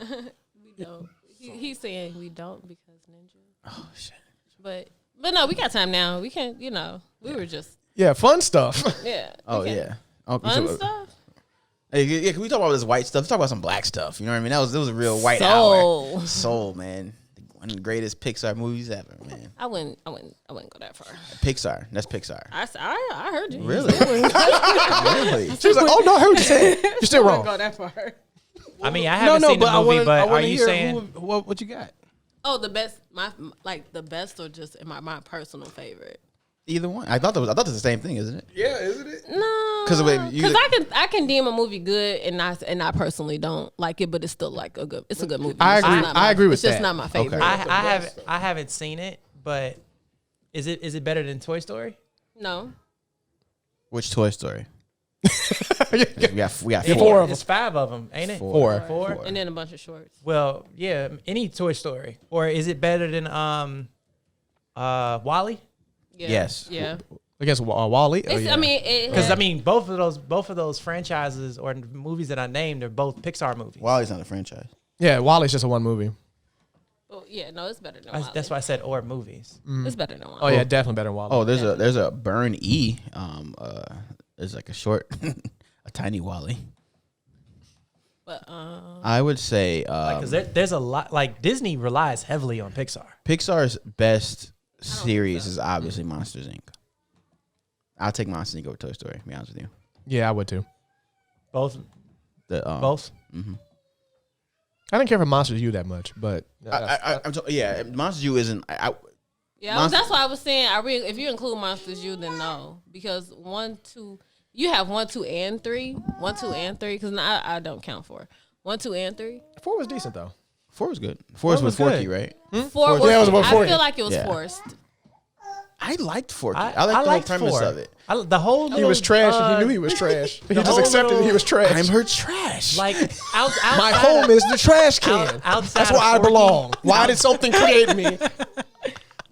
S4: We don't. He's saying we don't because Ninja.
S2: Oh shit.
S4: But no, we got time now. We can't. We were just
S1: Yeah, fun stuff.
S4: yeah.
S2: Oh
S4: we can-
S2: yeah. Oh,
S4: Fun
S2: so-
S4: stuff.
S2: Hey, yeah, can we talk about this white stuff? Let's talk about some black stuff. You know what I mean? It was a real white
S4: Soul.
S2: hour. Soul, man. One of the greatest Pixar movies ever, man.
S4: I wouldn't go that far.
S2: Pixar. That's Pixar.
S4: I heard you.
S2: Really? Really?
S1: She was like, "Oh no, I heard what you said. You're still wrong."
S4: Go that far.
S5: I mean, I haven't seen the movie, but are you saying
S3: what you got?
S4: Oh, the best. The best, or just my personal favorite.
S2: Either one. I thought it was the same thing, isn't it?
S1: Yeah, isn't it?
S4: No,
S2: 'Cause the way you-
S4: because I can deem a movie good and I personally don't like it, but it's still like it's a good movie.
S1: I
S4: It's just
S1: agree.
S4: not
S1: I agree with
S4: It's just
S1: that.
S4: not my favorite.
S5: I haven't seen it, but is it better than Toy Story?
S4: No,
S2: Which Toy Story? we got four.
S1: Four of them.
S5: It's 5 of them, ain't it?
S1: Four.
S5: Four?
S4: and then a bunch of shorts.
S5: Well, yeah, any Toy Story, or is it better than Wally?
S4: Yeah.
S2: Yes.
S4: Yeah.
S1: I guess Wally. Oh,
S4: It's,
S1: yeah.
S4: I mean,
S5: Because both of those franchises or movies that I named are both Pixar movies.
S2: Wally's not a franchise.
S1: Yeah, Wally's just a one movie.
S4: well, yeah, no, it's better than Wally.
S5: That's why I said or movies.
S4: It's better than Wally.
S1: Oh yeah, definitely better than Wally.
S2: Oh, there's a Burn E. There's like a short, a tiny Wally.
S4: But
S2: I would say
S5: Because there's a lot. Like Disney relies heavily on Pixar.
S2: Pixar's best series is obviously Monsters Inc. I'll take Monsters Inc. over Toy Story. To be honest with you,
S1: Yeah, I would too.
S5: Both.
S2: Both.
S1: I didn't care for Monsters U that much, but
S2: Yeah, Monsters U isn't.
S4: yeah, that's why I was saying. If you include Monsters U, then no, because 1, 2, you have 1, 2, and 3. 1, 2, and 3. Because I don't count 4. 1, 2, and 3.
S1: 4 was decent though.
S2: 4 was good. 4 was with Forky, right?
S4: 4 was.
S1: Yeah, it was about
S4: I
S1: 40.
S4: feel like it was
S2: Yeah.
S4: forced.
S2: I liked Forky. I liked the whole premise
S5: 4.
S2: of it.
S5: The whole
S1: He was trash, and he knew he was trash. He just accepted that he was trash.
S2: I'm her trash.
S5: like
S1: My home is the trash can.
S5: outside
S1: That's
S5: of
S1: where I
S5: Forky.
S1: belong. Why did something create me?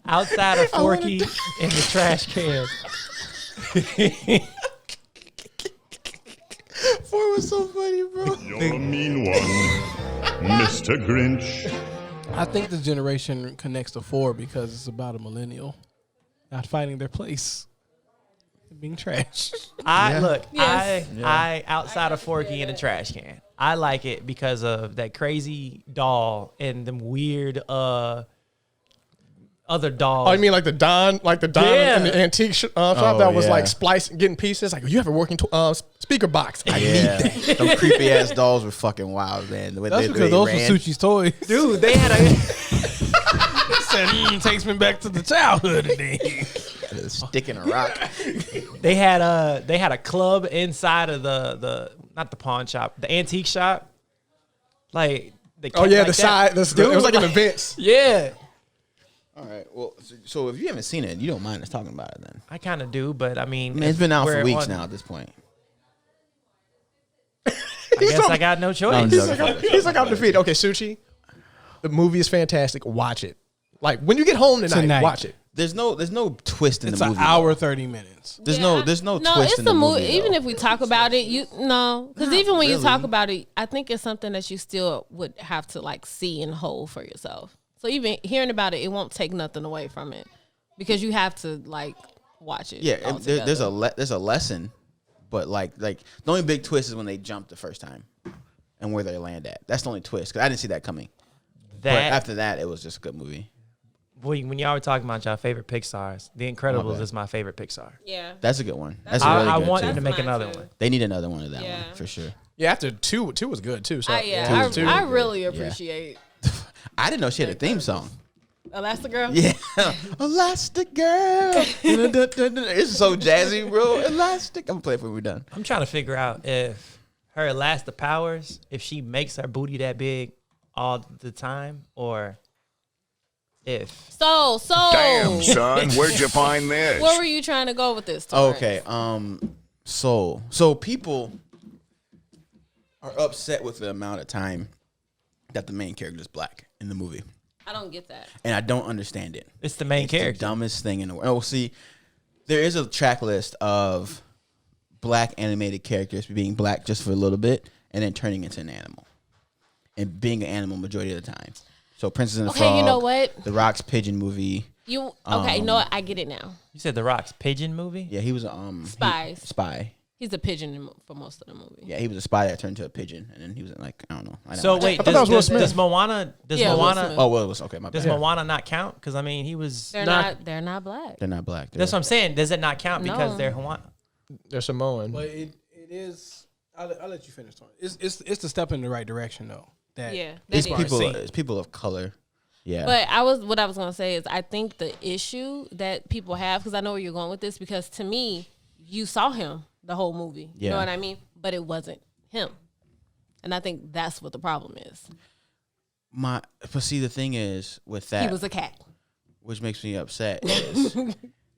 S5: outside of Forky in the trash can.
S2: 4 was so funny, bro.
S6: You're a mean one, Mr. Grinch.
S3: I think the generation connects to 4 because it's about a millennial not finding their place, being trash.
S5: I outside of Forky in the trash can. I like it because of that crazy doll and them weird other dolls.
S1: Oh, you mean like the Don in the antique shop that was
S2: yeah.
S1: like splicing, getting pieces? Like, you have a working speaker box. I need that.
S2: Them creepy ass dolls were fucking wild, man. The way
S3: That's
S2: they
S3: because those were
S2: ran.
S3: Suchi's toys.
S5: Dude, they had a
S3: Said, takes me back to the childhood today.
S2: Stick in a rock.
S5: they had a club inside of the not the pawn shop, the antique shop. Like
S1: Oh yeah,
S5: like
S1: the
S5: that.
S1: side. It was like an event.
S5: Yeah,
S2: All right. Well, so if you haven't seen it, you don't mind us talking about it then.
S5: I kind of do, but I mean,
S2: I mean, it's been out for
S5: we're
S2: weeks
S5: on-
S2: now at this point.
S5: I guess I got no choice.
S2: I'm joking.
S1: He's like, I'm defeated. Okay, Suchi, the movie is fantastic. Watch it. Like, when you get home tonight. Watch it.
S2: There's no twist in
S3: It's
S2: the
S3: an
S2: movie.
S3: hour, 30 minutes.
S2: There's
S4: Yeah,
S2: no
S4: no,
S2: twist
S4: it's
S2: in the
S4: a
S2: movie.
S4: Even
S2: though.
S4: if we talk about it, because even when you talk about it, I think it's something that you still would have to like see and hold for yourself. So even hearing about it, it won't take nothing away from it because you have to like watch it.
S2: Yeah,
S4: all
S2: there's
S4: together.
S2: there's a lesson, but like the only big twist is when they jump the first time, and where they land at. That's the only twist because I didn't see that coming. But
S5: That
S2: after that, it was just a good movie.
S5: when y'all were talking about y'all favorite Pixars, The Incredibles is my favorite Pixar.
S4: Yeah.
S2: That's a good one.
S4: That's
S2: That's a really
S5: I
S2: good
S5: want
S2: too.
S5: them to make
S4: That's mine
S5: another
S4: too.
S5: one.
S2: They need another one of that
S4: Yeah.
S2: one for sure.
S1: Yeah, after two was good too. So
S4: I really appreciate
S2: I didn't know she had a theme song.
S4: Elastigirl.
S2: Yeah, Elastic Girl. It's so jazzy, bro. Elastic. I'm gonna play it when we're done.
S5: I'm trying to figure out if her Elastic powers, if she makes her booty that big all the time, or if
S4: So
S6: Damn, son, where'd you find this?
S4: where were you trying to go with this? Torrance?
S2: Okay. So people are upset with the amount of time that the main character is black in the movie,
S4: I don't get that.
S2: and I don't understand it.
S5: it's the main
S2: It's the
S5: character.
S2: dumbest thing in the world. Oh, see, there is a track list of black animated characters being black just for a little bit and then turning into an animal and being an animal majority of the time. So Princess and the
S4: Okay,
S2: Frog.
S4: you know what?
S2: The Rock's Pigeon movie.
S4: You okay? You know what? I get it now.
S5: You said The Rock's Pigeon movie?
S2: Yeah, he was
S4: Spies.
S2: spy.
S4: He's a pigeon for most of the movie.
S2: Yeah, he was a spy that turned into a pigeon, and then he was like, I don't know. I
S5: So wait,
S1: I thought that was Will
S5: does
S1: Smith.
S5: Moana? Does
S4: Yeah, Will
S5: Moana?
S4: Smith.
S2: Oh well, it was okay. My
S5: Does
S2: bad.
S5: Moana not count? Because I mean, he was.
S4: They're not. They're not black.
S2: They're not black.
S5: That's what I'm saying. Does it not count because
S4: No.
S5: they're Hawaiian?
S1: they're Samoan.
S3: But it is. I'll let you finish. It's the step in the right direction though. That
S4: Yeah,
S2: It's
S4: that is.
S2: people.
S3: Seen.
S2: It's people of color. Yeah.
S4: But what I was gonna say is I think the issue that people have, because I know where you're going with this, because to me, you saw him the whole movie. You know
S2: Yeah.
S4: what I mean? But it wasn't him. And I think that's what the problem is.
S2: But see, the thing is with that,
S4: He was a cat.
S2: which makes me upset.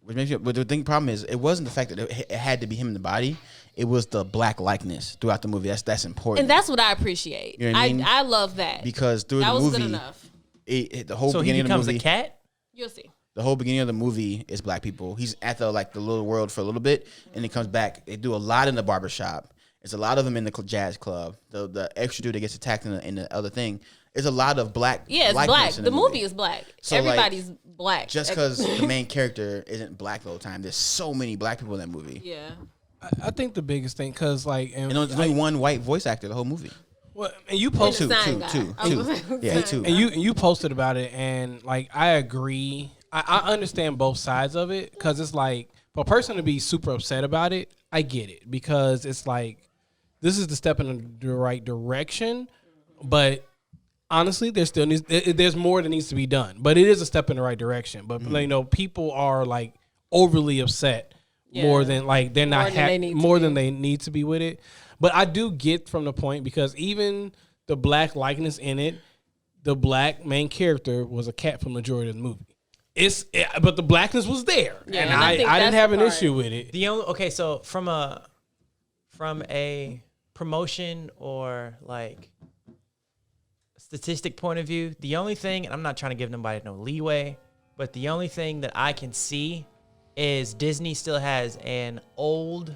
S2: But the problem is, it wasn't the fact that it had to be him in the body. It was the black likeness throughout the movie. That's important.
S4: And that's what I appreciate.
S2: You know what I mean?
S4: I love that.
S2: because through
S4: that
S2: the
S4: was
S2: movie,
S4: good enough.
S2: the whole
S5: So he
S2: beginning of the
S5: becomes
S2: movie,
S5: a cat.
S4: You'll see.
S2: the whole beginning of the movie is black people. He's at the little world for a little bit, and he comes back. They do a lot in the barbershop. It's a lot of them in the jazz club. The extra dude that gets attacked in the other thing. There's a lot of black.
S4: Yeah, it's
S2: likeness
S4: black.
S2: in
S4: The movie is black.
S2: So, like,
S4: Everybody's black.
S2: just because the main character isn't black the whole time. There's so many black people in that movie,
S4: Yeah.
S3: I think the biggest thing, cause like,
S2: and there's only one white voice actor the whole movie.
S3: well, and you
S4: And
S3: posted
S4: the sign
S2: two,
S4: guy.
S2: two,
S4: I was
S2: two.
S4: gonna
S2: Yeah,
S4: say.
S2: two.
S3: and you posted about it, and like I agree. I understand both sides of it, because it's like for a person to be super upset about it, I get it, because it's like this is the step in the right direction, but honestly, there's more that needs to be done. But it is a step in the right direction. But you know, people are like overly upset more
S4: Yeah.
S3: than like they're not
S4: More than they need to
S3: more
S4: be.
S3: than they need to be with it. But I do get from the point, because even the black likeness in it, the black main character was a cat for the majority of the movie. But the blackness was there,
S4: Yeah,
S3: and
S4: and I
S3: I
S4: think
S3: didn't
S4: that's
S3: have
S4: the
S3: an
S4: part.
S3: issue with it.
S5: The only so from a promotion or like statistic point of view, the only thing, and I'm not trying to give nobody no leeway, but the only thing that I can see is Disney still has an old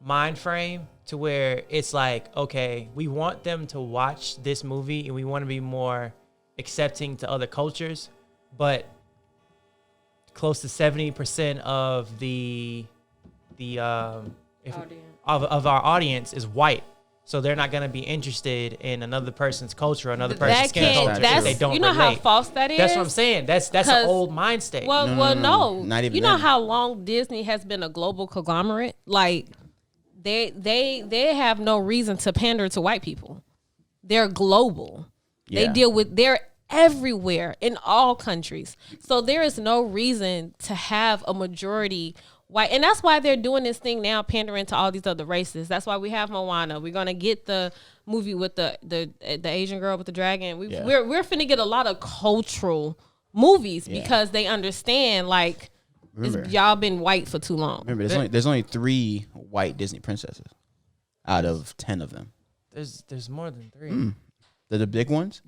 S5: mind frame to where it's like, okay, we want them to watch this movie and we want to be more accepting to other cultures, but close to 70% of the of our audience is white, so they're not going to be interested in another person's culture, another person's
S4: That
S5: skin
S4: can't.
S5: culture. if
S4: That's
S5: they don't
S4: you know how
S5: relate.
S4: false that is.
S5: That's what I'm saying. That's an
S4: 'Cause-
S5: old mind state.
S4: Well, no.
S2: not even
S4: You know
S2: then.
S4: how long Disney has been a global conglomerate? Like they have no reason to pander to white people. They're global. They
S2: Yeah.
S4: deal with they're everywhere in all countries. So there is no reason to have a majority white, and that's why they're doing this thing now, pandering to all these other races. That's why we have Moana. We're gonna get the movie with the Asian girl with the dragon.
S2: Yeah.
S4: We're finna get a lot of cultural movies because they understand like
S2: Remember.
S4: y'all been white for too long.
S2: Remember, there's only 3 white Disney princesses out of 10 of them.
S5: There's more than 3.
S2: The big ones.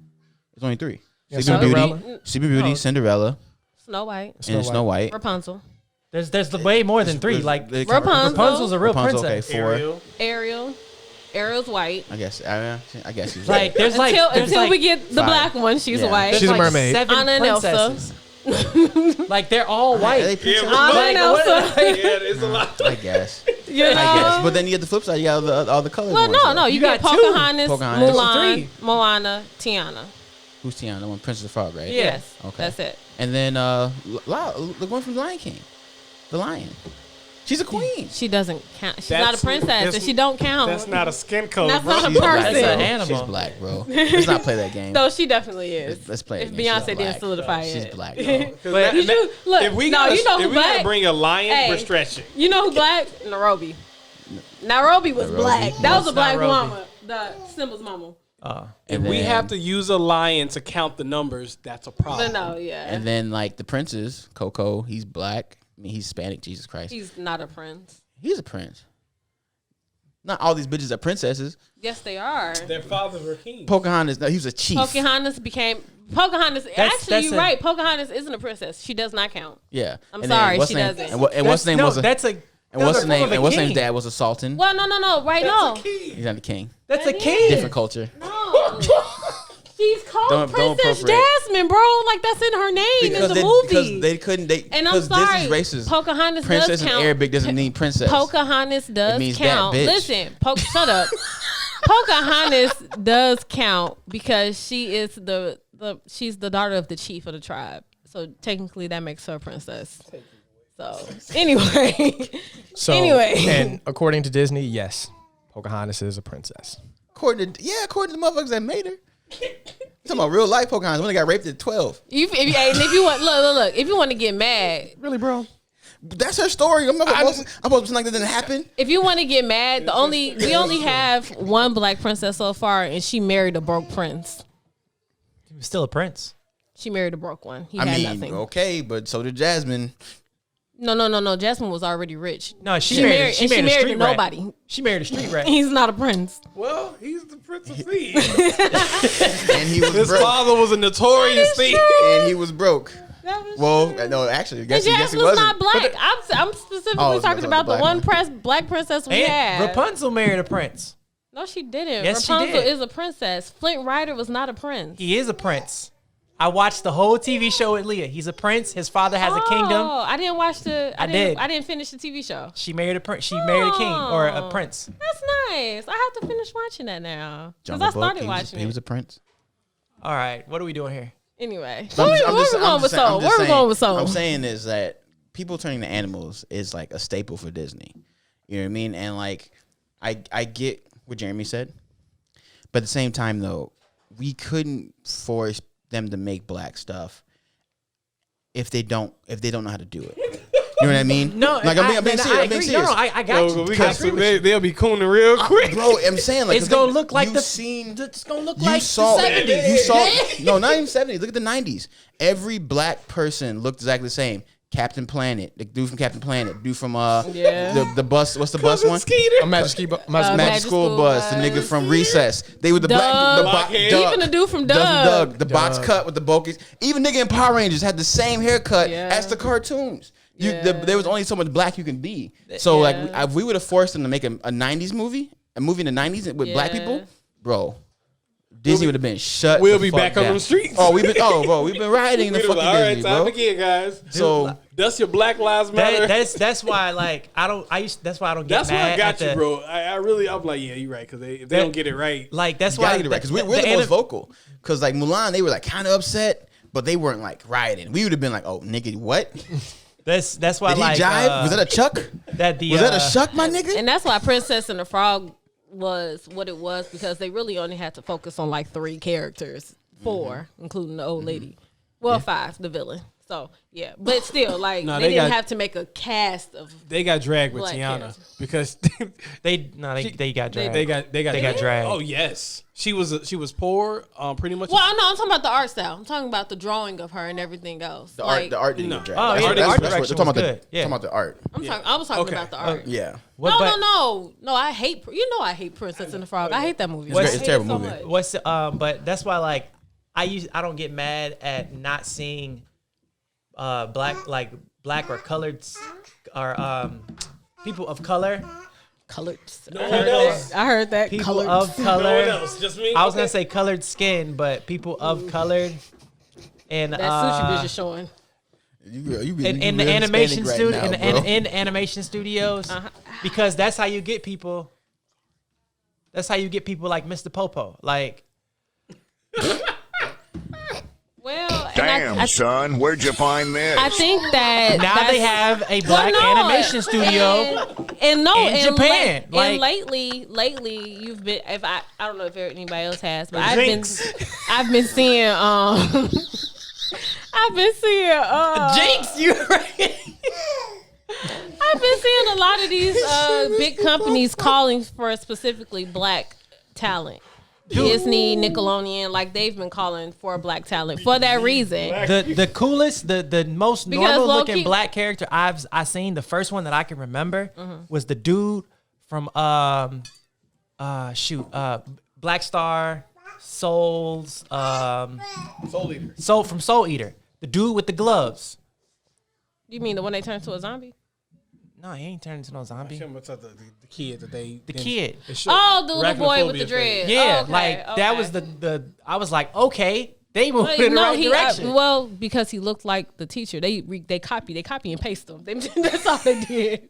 S2: There's only 3.
S1: Yeah,
S2: Sleeping
S1: Cinderella.
S2: Beauty, Sleeping Beauty, Cinderella,
S4: Snow White,
S2: and Snow White.
S4: Rapunzel,
S5: There's way more than 3. Like
S4: Rapunzel.
S5: Rapunzel's a real
S2: Rapunzel,
S5: princess.
S2: okay, 4.
S4: Ariel's white.
S2: I guess he's
S5: Like
S2: right.
S5: there's like
S4: Until
S5: there's
S4: we
S5: like,
S4: get the
S2: 5.
S4: black one, she's
S2: Yeah.
S4: white.
S5: there's
S1: She's a
S5: like
S1: mermaid.
S5: 7
S4: Anna and Elsa.
S5: princesses. Like they're all white.
S2: Are they princesses?
S4: Anna and Elsa.
S3: It's a lot.
S2: I guess.
S4: You know?
S2: I guess. But then you get the flip side. You got all the colors.
S4: Well, no. You
S5: You
S4: get
S5: got 2.
S4: Pocahontas,
S2: Pocahontas.
S4: Mulan,
S5: 3.
S4: Moana, Tiana.
S2: Who's Tiana? The one Princess of Frog, right?
S4: Yes.
S2: Okay.
S4: That's it.
S2: And then the one from Lion King, the lion. She's a queen.
S4: She doesn't count. She's
S3: That's-
S4: not a princess,
S3: that's-
S4: and she don't count.
S3: That's not a skin color,
S4: That's
S3: bro.
S4: not a
S2: She's black.
S4: person.
S5: That's an animal.
S2: She's black, bro. Let's not play that game.
S4: No, she definitely is.
S2: Let's play it.
S4: If
S2: again. She's
S4: Beyonce
S2: black.
S4: didn't solidify
S2: She's
S4: it.
S2: black. Bro.
S3: But
S4: You do- look,
S3: if we
S4: no,
S3: gotta,
S4: you know who
S3: if we gotta
S4: black?
S3: bring a lion,
S4: Hey.
S3: we're stretching.
S4: You know who black? Nairobi. Nairobi was
S2: Nairobi.
S4: black. That was a black
S5: Nairobi?
S4: mama. The Simba's mama.
S3: If
S2: And
S3: we
S2: then-
S3: have to use a lion to count the numbers, that's a problem.
S4: But no, yeah.
S2: And then like the princes, Coco, he's black. I mean, he's Hispanic. Jesus Christ,
S4: He's not a prince.
S2: he's a prince. Not all these bitches are princesses.
S4: Yes, they are.
S3: Their fathers were kings.
S2: Pocahontas, no, he was a chief.
S4: Pocahontas. Actually, you're right. Pocahontas isn't a princess. She does not count.
S2: Yeah.
S4: I'm
S2: And then
S4: sorry,
S2: what's
S4: she
S2: name-
S4: doesn't.
S2: And what's name was a,
S5: that's a
S2: and what's the name? And what's name's
S5: king.
S2: dad was a sultan.
S4: Well, no. Right now,
S2: He's not the king.
S5: That's a
S4: That
S5: king.
S2: Different culture.
S4: no. She's called
S2: Don't
S4: Princess
S2: appropriate.
S4: Jasmine, bro. Like that's in her name in the movie.
S2: Because they couldn't.
S4: and I'm
S2: because
S4: sorry,
S2: Disney's racist.
S4: Pocahontas
S2: Princess
S4: does
S2: in
S4: count.
S2: Arabic doesn't mean princess.
S4: Pocahontas does
S2: means that
S4: count.
S2: bitch.
S4: Listen, shut up. Pocahontas does count because she is she's the daughter of the chief of the tribe. So technically, that makes her a princess. So anyway,
S1: So, and according to Disney, yes, Pocahontas is a princess.
S2: According to the motherfuckers that made her. Talking about real life Pocahontas when they got raped at 12.
S4: if you want, look, if you want to get mad,
S1: Really, bro?
S2: That's her story. I'm supposed to pretend like that didn't happen.
S4: if you want to get mad, we only have one black princess so far, and she married a broke prince.
S5: He was still a prince.
S4: She married a broke one. He
S2: I
S4: had
S2: mean,
S4: nothing.
S2: okay, but so did Jasmine.
S4: No. Jasmine was already rich.
S5: No, she
S4: married
S5: married a
S4: to
S5: street rat.
S4: nobody.
S5: She married a street rat.
S4: He's not a prince.
S3: Well, he's the Prince of Thieves.
S2: And he was
S3: His
S2: broke.
S3: father was a notorious thief.
S2: And he was broke.
S4: That was
S2: Well,
S4: true.
S2: no, actually,
S4: And
S2: guess he
S4: Jasmine's
S2: wasn't.
S4: not black. I'm specifically
S2: Oh, it's
S4: talking
S2: the
S4: about the
S2: black
S4: one
S2: one.
S4: black princess we
S5: And
S4: had.
S5: Rapunzel married a prince.
S4: No, she didn't.
S5: Yes, she
S4: Rapunzel
S5: did.
S4: is a princess. Flint Rider was not a prince.
S5: He is a prince. I watched the whole TV show with Leah. He's a prince. His father has a kingdom.
S4: Oh, I didn't watch
S5: I did.
S4: I didn't finish the TV show.
S5: She married a prince. She married a king or a prince.
S4: That's nice. I have to finish watching that now because
S2: Jungle
S4: I
S2: Book,
S4: started watching
S2: he
S4: it.
S2: was a prince.
S5: All right, what are we doing here?
S4: Anyway,
S2: I'm
S4: where
S2: just- I'm
S4: we
S2: just-
S4: going
S2: I'm
S4: with
S2: just saying-
S4: Soul?
S2: I'm just
S4: Where we
S2: saying-
S4: going with Soul?
S2: I'm saying is that people turning to animals is like a staple for Disney. You know what I mean? And like, I get what Jeremy said, but at the same time though, we couldn't force them to make black stuff if they don't know how to do it. You know what I mean?
S5: No,
S2: like I'm being serious. I'm being
S5: agree.
S2: serious.
S5: No, I got you.
S3: We got some, they'll be cooning real quick.
S2: Bro, I'm saying like
S5: It's gonna look like
S2: you've
S5: the.
S2: seen.
S5: It's gonna look
S2: You
S5: like
S2: saw,
S5: the 70s.
S2: you saw, no, not even 70s. Look at the 90s. Every black person looked exactly the same. Captain Planet, the dude from Captain Planet, dude from the bus. What's the bus one?
S1: A magic
S2: Magic School Bus. The nigga from Recess. They were the
S4: Doug.
S2: black.
S4: Even the dude from Doug.
S2: The box cut with the bokies. Even nigga in Power Rangers had the same haircut
S4: Yeah.
S2: as the cartoons.
S4: Yeah.
S2: There was only so much black you can be. So like,
S4: Yeah.
S2: if we would have forced them to make a 90s movie, a movie in the 90s with black
S4: Yeah.
S2: people, bro, Disney would have been shut.
S3: We'll
S2: the
S3: be
S2: fuck
S3: back on
S2: down.
S3: them streets.
S2: Oh, we've been riding the
S3: We'd be
S2: fucking
S3: like, all right,
S2: Disney,
S3: time
S2: bro.
S3: again, guys.
S2: So
S3: That's your Black Lives Matter.
S5: That's why like that's why I don't get
S3: That's why
S5: mad
S3: I got
S5: at
S3: you,
S5: the,
S3: bro. I'm like, yeah, you're right. Because if they don't get it right,
S5: Like that's
S2: you
S5: why
S2: gotta get it right because we're the most vocal. Because like Mulan, they were like kind of upset, but they weren't like rioting. We would have been like, oh nigga, what?
S5: That's why
S2: Did he
S5: like
S2: jive? Was that a Chuck?
S5: that the
S2: Was that a Chuck, my nigga?
S4: And that's why Princess and the Frog was what it was because they really only had to focus on like 3 characters, 4, including the old lady. Well, 5, the villain. So yeah, but still, like
S3: No,
S4: they
S3: they
S4: didn't
S3: got-
S4: have to make a cast of.
S3: they got dragged with
S4: Black
S3: Tiana
S4: characters.
S3: because
S5: they got dragged.
S3: they got
S5: dragged.
S3: Oh yes, she was poor, pretty much.
S4: Well, I know I'm talking about the art style. I'm talking about the drawing of her and everything else.
S2: The
S4: like,
S2: art didn't
S3: No.
S2: get
S5: Oh,
S2: dragged.
S5: yeah, the art
S2: We're
S5: direction
S2: talking
S5: was
S2: about
S5: good. Yeah.
S2: talking about the art.
S4: I was talking
S3: Okay.
S4: about the art.
S2: Yeah.
S5: What- but-
S4: No. I hate. You know I hate Princess and the Frog. I hate that movie.
S2: It's great.
S4: I
S2: It's a
S4: hate
S2: terrible
S4: it so
S2: movie.
S4: much.
S5: What's but that's why like I don't get mad at not seeing black or colored or people of color.
S4: Colored.
S3: No one else.
S4: I heard that.
S5: People
S4: Colored.
S5: of
S3: No
S5: color.
S3: one else, just me.
S5: I was gonna say colored skin, but people of colored and
S4: That sushi bitch is showing.
S5: in the animation studio in animation studios because that's how you get people. That's how you get people like Mr. Popo. Like
S6: Damn, son, where'd you find this?
S4: I think that
S5: Now they have a black animation studio.
S4: in
S5: Japan.
S4: And lately, you've been. If I don't know if anybody else has, but I've been seeing. I've been seeing.
S5: Jinx, you right.
S4: I've been seeing a lot of these big companies calling for specifically black talent. Disney, Nickelodeon, like they've been calling for black talent for that reason.
S5: The coolest, the most
S4: Because
S5: normal
S4: low
S5: looking
S4: key-
S5: black character I seen, the first one that I can remember was the dude from Black Star, Souls,
S3: Soul Eater.
S5: from Soul Eater. The dude with the gloves.
S4: You mean the one they turned to a zombie?
S5: No, he ain't turned into no zombie.
S3: What's up, the kid that they
S5: The kid.
S4: Oh, the little boy with the
S3: Arachnophobia
S4: dread.
S5: Yeah,
S4: Okay,
S5: like that
S4: okay.
S5: was the I was like, okay, they moved
S4: But
S5: in the right direction.
S4: well, because he looked like the teacher. They copy and paste him. That's all they did.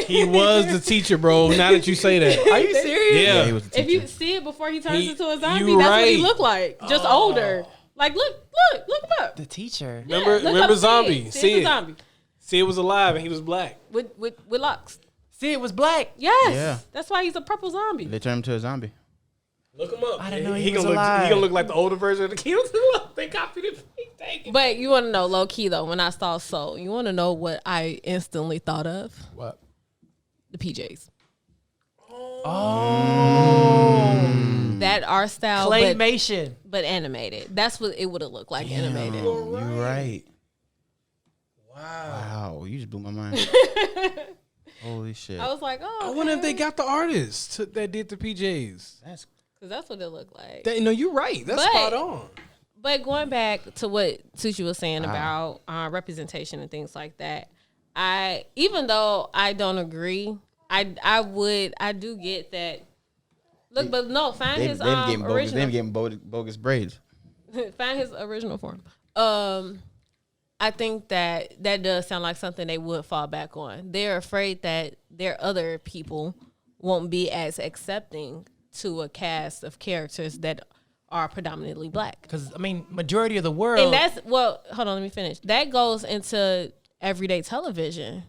S3: He was the teacher, bro. Now that you say that.
S5: Are you serious?
S3: Yeah.
S2: he was the
S4: If
S2: teacher.
S4: you see it before he turns
S3: He-
S4: into a zombie,
S3: you
S4: that's what he
S3: right.
S4: looked like. Just older. Like look him up.
S5: The teacher.
S4: Yeah,
S3: Remember
S4: look up
S3: Zombie?
S4: See
S3: See
S4: it's a
S3: it.
S4: zombie
S3: See, it was alive and he was black.
S4: with locks.
S5: See, it was black.
S4: Yes,
S2: Yeah.
S4: that's why he's a purple zombie.
S2: They turned him to a zombie.
S3: Look him up.
S5: I didn't know he was
S3: gonna
S5: alive.
S3: He gonna look like the older version of the kid. They copied it. Dang it.
S4: But you want to know, low key though, when I saw Soul, you want to know what I instantly thought of?
S1: What?
S4: The PJs.
S5: Oh.
S4: That art style,
S5: Claymation.
S4: but animated. That's what it would have looked like animated.
S2: You're right. Wow, you just blew my mind. Holy shit.
S4: I was like, oh,
S3: I wonder if they got the artist that did the PJs.
S2: That's
S4: because that's what it looked like.
S3: No, you're right. That's
S4: But-
S3: spot on.
S4: But going back to what Sushi was saying about representation and things like that, even though I don't agree, I do get that. Look, but no, find his original.
S2: bogus braids.
S4: Find his original form. I think that does sound like something they would fall back on. They're afraid that their other people won't be as accepting to a cast of characters that are predominantly black.
S5: Because, I mean, majority of the world.
S4: And that's, well, hold on, let me finish. That goes into everyday television.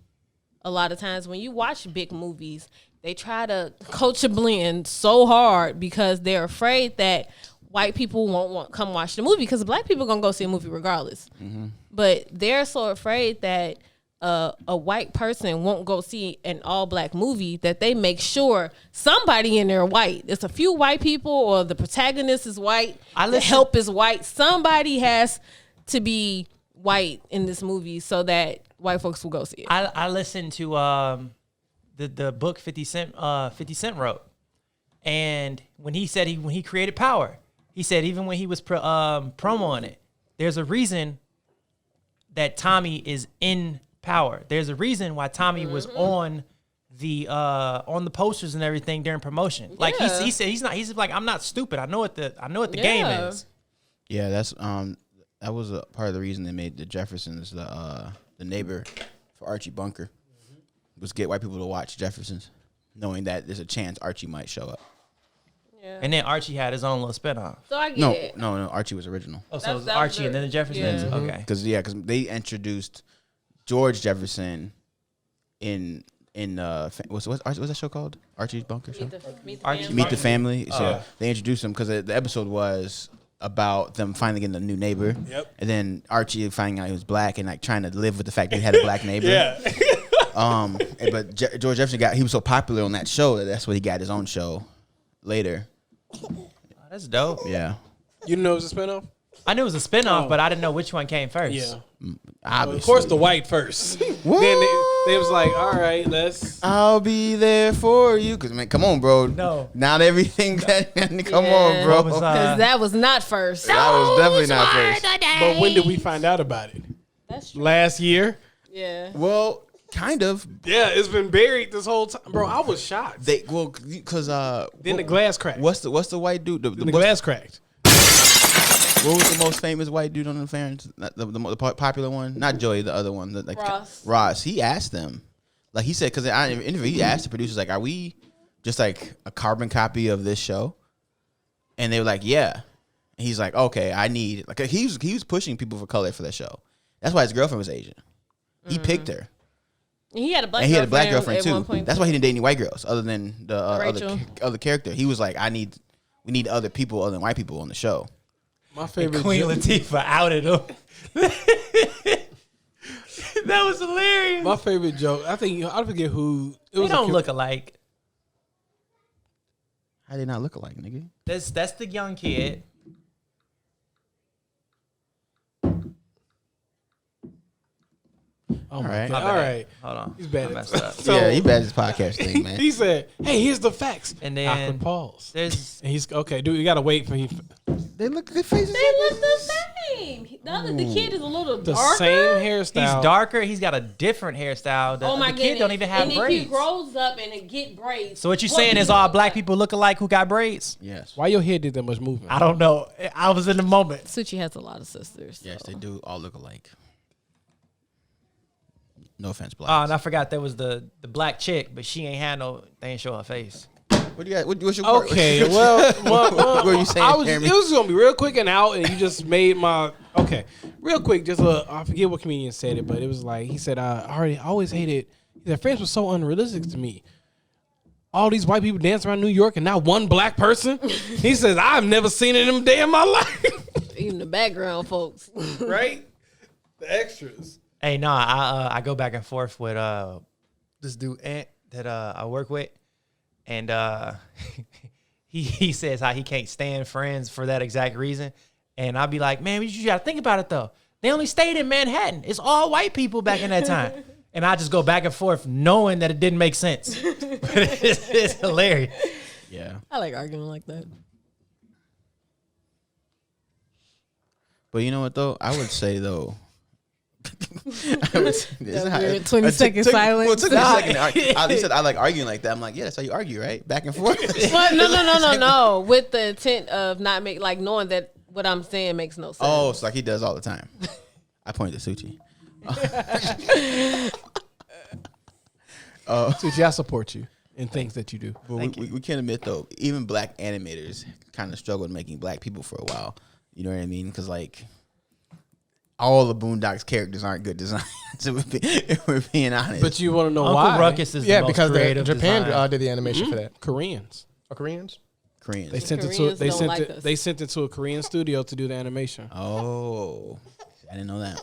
S4: A lot of times when you watch big movies, they try to culture blend so hard because they're afraid that white people won't come watch the movie because black people gonna go see a movie regardless.
S2: Mm-hmm.
S4: But they're so afraid that a white person won't go see an all black movie that they make sure somebody in there white. It's a few white people or the protagonist is white. The help is white. Somebody has to be white in this movie so that white folks will go see it.
S5: I listened to the book 50 Cent wrote, and when he said when he created Power, he said even when he was promoing it, there's a reason that Tommy is in Power. There's a reason why Tommy was on the posters and everything during promotion. Like he said he's like, I'm not stupid. I know what the game is.
S2: Yeah, that's that was a part of the reason they made the Jeffersons the neighbor for Archie Bunker was get white people to watch Jeffersons, knowing that there's a chance Archie might show up.
S4: Yeah.
S5: And then Archie had his own little spinoff.
S4: So I get it.
S2: No, Archie was original.
S5: Oh, so it was
S4: That was
S5: Archie and then the Jeffersons.
S4: Yeah.
S5: Okay.
S2: Because they introduced George Jefferson in what's that show called? Archie's Bunker Show. Meet the Family. So they introduced him because the episode was about them finally getting a new neighbor.
S3: Yep.
S2: And then Archie finding out he was black and like trying to live with the fact that he had a black neighbor.
S3: Yeah.
S2: But George Jefferson he was so popular on that show that's what he got his own show later.
S5: That's dope.
S2: Yeah.
S3: You know it was a spinoff?
S5: I knew it was a spinoff, but I didn't know which one came first.
S3: Yeah.
S2: Obviously.
S3: Of course, the white first. Then they was like, all right, let's.
S2: I'll be there for you. Cause man, come on, bro.
S5: No.
S2: Not everything. Come
S4: Yeah.
S2: on, bro.
S5: What was,
S4: Because that was not first.
S2: that was definitely not first.
S3: But when did we find out about it?
S4: That's true.
S3: Last year.
S4: Yeah.
S2: Well, kind of.
S3: Yeah, it's been buried this whole time, bro. I was shocked.
S2: Because
S3: Then the glass cracked.
S2: what's the white dude?
S3: The glass cracked.
S2: What was the most famous white dude on the Farrens? The popular one, not Joey, the other one.
S4: Ross.
S2: Ross. He asked them, like he said, because in an interview he asked the producers, like, "Are we just like a carbon copy of this show?" And they were like, "Yeah." he's like, okay, I need like he was pushing people for color for that show. That's why his girlfriend was Asian. He picked her.
S4: And he had a black.
S2: And he had a black girlfriend
S4: at
S2: too.
S4: one point.
S2: That's why he didn't date any white girls other than the other character. He was like, we need other people other than white people on the show.
S3: My favorite
S5: Queen
S3: joke,
S5: Latifah outed him. That was hilarious.
S3: my favorite joke. I forget who. It
S5: They
S3: was
S5: don't look alike.
S2: How they not look alike, nigga?
S5: That's the young kid.
S3: Oh my
S2: right.
S3: God.
S5: My
S3: All
S5: bad.
S3: right.
S5: Hold on.
S3: He's bad
S5: I
S3: at
S5: messed up.
S3: So-
S2: Yeah, he bad at this podcast thing, man.
S3: He said, "Hey, here's the facts."
S5: And then
S3: awkward pause.
S5: There's
S3: And he's okay, dude. You gotta wait for him.
S2: They look their faces.
S4: They look the same. The kid is a little
S3: The
S4: darker.
S3: same hairstyle.
S5: he's darker. He's got a different hairstyle.
S4: Oh my
S5: the
S4: goodness.
S5: kid don't even have
S4: and
S5: braids.
S4: if he grows up and it get braids.
S5: So what you saying is all black people look alike who got braids?
S2: Yes.
S3: Why your head did that much movement?
S5: I don't know. I was in the moment.
S4: Suchi has a lot of sisters.
S2: Yes, they do all look alike. No offense, black.
S5: Oh, and I forgot there was the black chick, but she ain't had no. They ain't show her face.
S2: What do you got? What's your part?
S3: Okay, well,
S2: What were you saying, Jeremy?
S3: it was gonna be real quick and out, and you just made my real quick. Just I forget what comedian said it, but it was like he said, I always hated. Their friends were so unrealistic to me. All these white people dance around New York, and not one black person. He says, I've never seen it in a day in my life.
S4: Even the background folks.
S3: Right? The extras.
S5: Hey, no, I go back and forth with this dude Ant that I work with, and he says how he can't stand Friends for that exact reason, and I'll be like, man, you gotta think about it though. They only stayed in Manhattan. It's all white people back in that time, and I just go back and forth knowing that it didn't make sense. But it's hilarious.
S2: Yeah.
S4: I like arguing like that.
S2: But you know what though? I would say though. I would say,
S4: weird 20-second silence.
S2: Well, it took me a second. He said I like arguing like that. I'm like, yeah, that's how you argue, right? Back and forth.
S4: But no. With the intent of not knowing that what I'm saying makes no sense.
S2: Oh, it's like he does all the time. I pointed to Suchi.
S3: Suchi, I support you in things that you do.
S2: But we can't admit though, even black animators kind of struggled making black people for a while. You know what I mean? Because like all the Boondocks characters aren't good designs. If we're being honest.
S3: But you want to know
S5: Uncle
S3: why?
S5: Ruckus is the most
S1: because
S5: creative
S1: Japan
S5: design.
S1: did the animation for that.
S3: Koreans.
S1: Oh, Koreans?
S2: Koreans.
S3: They sent it to
S4: Koreans don't like us.
S3: they sent it to a Korean studio to do the animation.
S2: Oh, I didn't know that.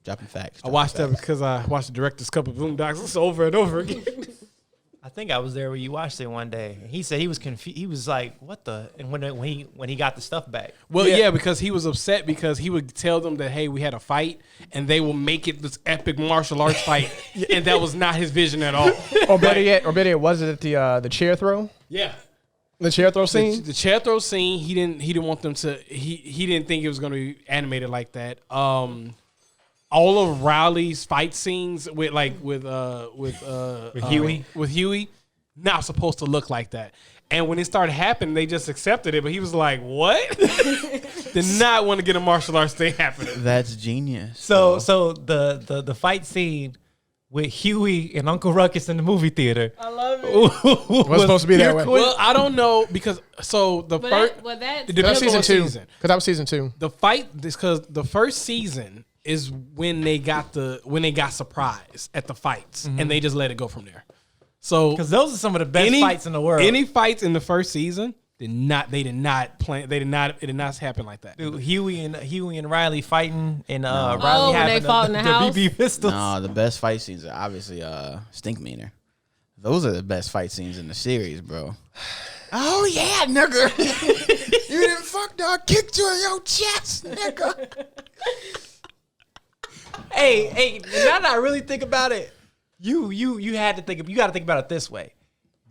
S2: Dropping facts.
S3: I watched that because I watched the director's cut of Boondocks over and over again.
S5: I think I was there when you watched it one day. He said he was confused. He was like, "What the?" And when he got the stuff back,
S3: Well, yeah, because he was upset because he would tell them that, hey, we had a fight, and they will make it this epic martial arts fight, and that was not his vision at all.
S1: Or better yet, was it at the chair throw?
S3: Yeah.
S1: The chair throw scene?
S3: The chair throw scene, he didn't want them to. He didn't think it was going to be animated like that. All of Riley's fight scenes with Huey not supposed to look like that. And when it started happening, they just accepted it. But he was like, "What?" Did not want to get a martial arts thing happening.
S2: That's genius.
S5: so the fight scene with Huey and Uncle Ruckus in the movie theater.
S4: I love it.
S1: Was supposed to be that way.
S3: Well, I don't know because the first
S4: But that
S3: it
S1: That was
S3: depends on
S1: season
S3: what
S1: 2.
S3: season.
S1: Because that was season 2.
S3: The fight is because the first season is when they got surprised at the fights and they just let it go from there. So
S5: Because those are some of the best fights in the world.
S3: Any fights in the first season it did not happen like that.
S5: Dude, Huey and Riley fighting and Riley
S4: when
S5: having
S4: they fought in the house?
S5: BB pistols.
S2: No, the best fight scenes are obviously Stink Meaner. Those are the best fight scenes in the series, bro. Oh yeah, nigga. You didn't fuck dog kicked you in your chest, nigga.
S5: Hey, now that I really think about it, you got to think about it this way.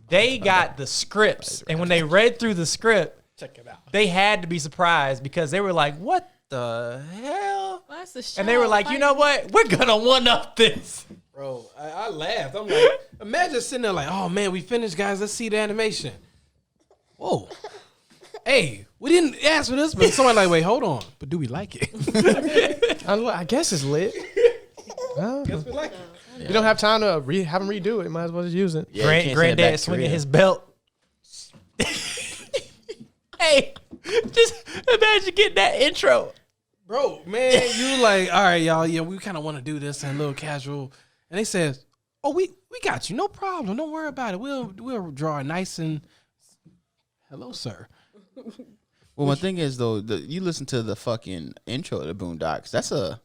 S5: They got the scripts, and when they read through the script,
S3: Check it out.
S5: they had to be surprised because they were like, "What the hell?"
S4: Well, that's the show.
S5: And they were like, "You know what? We're gonna one up this."
S3: Bro, I laughed. I'm like, imagine sitting there like, oh man, we finished, guys. Let's see the animation. Whoa. Hey, we didn't ask for this, but somebody like, wait, hold on. But do we like it?
S1: I guess it's lit.
S3: Guess we like it.
S1: You don't have time to have them redo it. Might as well just use it.
S2: Yeah, you can't send it back
S5: Granddad
S2: to
S5: swinging
S2: Korea.
S5: his belt. Hey, just imagine imagine getting that intro?
S3: Bro, man, you like, all right, y'all, yeah, we kind of want to do this and a little casual. And they says, oh, we got you. No problem. Don't worry about it. We'll draw it nice and hello, sir.
S2: Well, one thing is though, you listen to the fucking intro to the Boondocks. That's a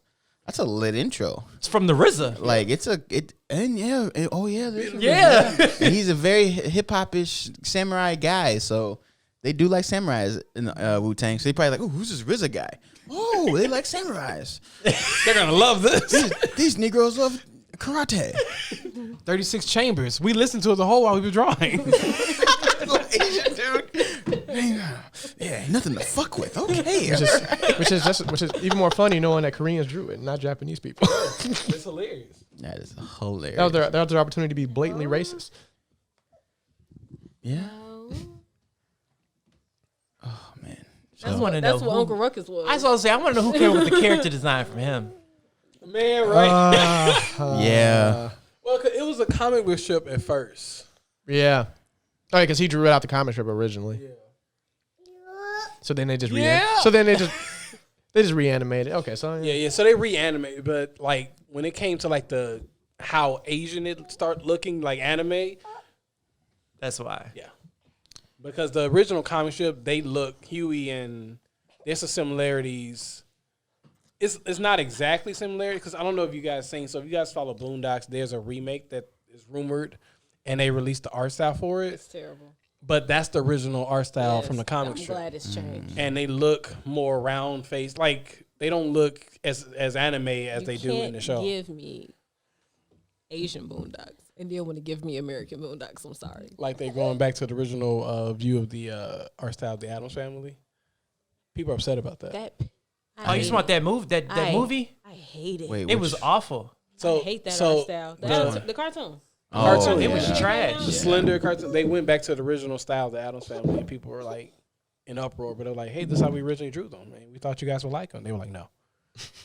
S2: lit intro.
S5: It's from the RZA.
S2: Like and he's a very hip hop-ish samurai guy. So they do like samurais in Wu Tang. So they probably like, oh, who's this RZA guy? Oh, they like samurais.
S3: They're gonna love this.
S2: These Negroes love karate.
S3: 36 chambers. We listened to it the whole while we were drawing.
S2: Asian dude. Yeah, nothing to fuck with. Okay,
S1: Which is even more funny knowing that Koreans drew it, not Japanese people.
S3: It's hilarious.
S2: that is hilarious.
S1: that was their opportunity to be blatantly racist.
S2: Yeah. Oh man.
S5: I want to know.
S4: That's what Uncle Ruckus was.
S5: I was going to say, I want to know who came up with the character design from him.
S3: Man, right?
S2: Yeah.
S3: Well, 'cause it was a comic book strip at first.
S1: Yeah. Oh, because he drew it out the comic strip originally. Yeah. So then they just they just reanimated. Okay, so
S3: Yeah. So they reanimated, but like when it came to like the how Asian it start looking like anime,
S5: That's why.
S3: yeah. Because the original comic strip, they look Huey and there's some similarities. It's not exactly similar because I don't know if you guys seen. So if you guys follow Boondocks, there's a remake that is rumored, and they released the art style for it.
S4: It's terrible.
S3: But that's the original art style from the comic
S4: I'm
S3: strip.
S4: glad it's changed.
S3: And they look more round faced. Like they don't look as anime as they do in the show.
S4: Give me Asian Boondocks and then want to give me American Boondocks. I'm sorry.
S3: Like they going back to the original view of the art style of the Addams Family. People are upset about that.
S5: Oh, you just want that move? That movie?
S4: I hate it.
S2: Wait,
S5: It was awful.
S3: So
S4: I hate that
S3: so
S4: art style. The cartoon.
S3: cartoon,
S5: It was trash.
S3: the Slender cartoon. They went back to the original style of the Addams Family, and people were like in uproar. But they're like, "Hey, this is how we originally drew them. Man. We thought you guys would like them." They were like, "No."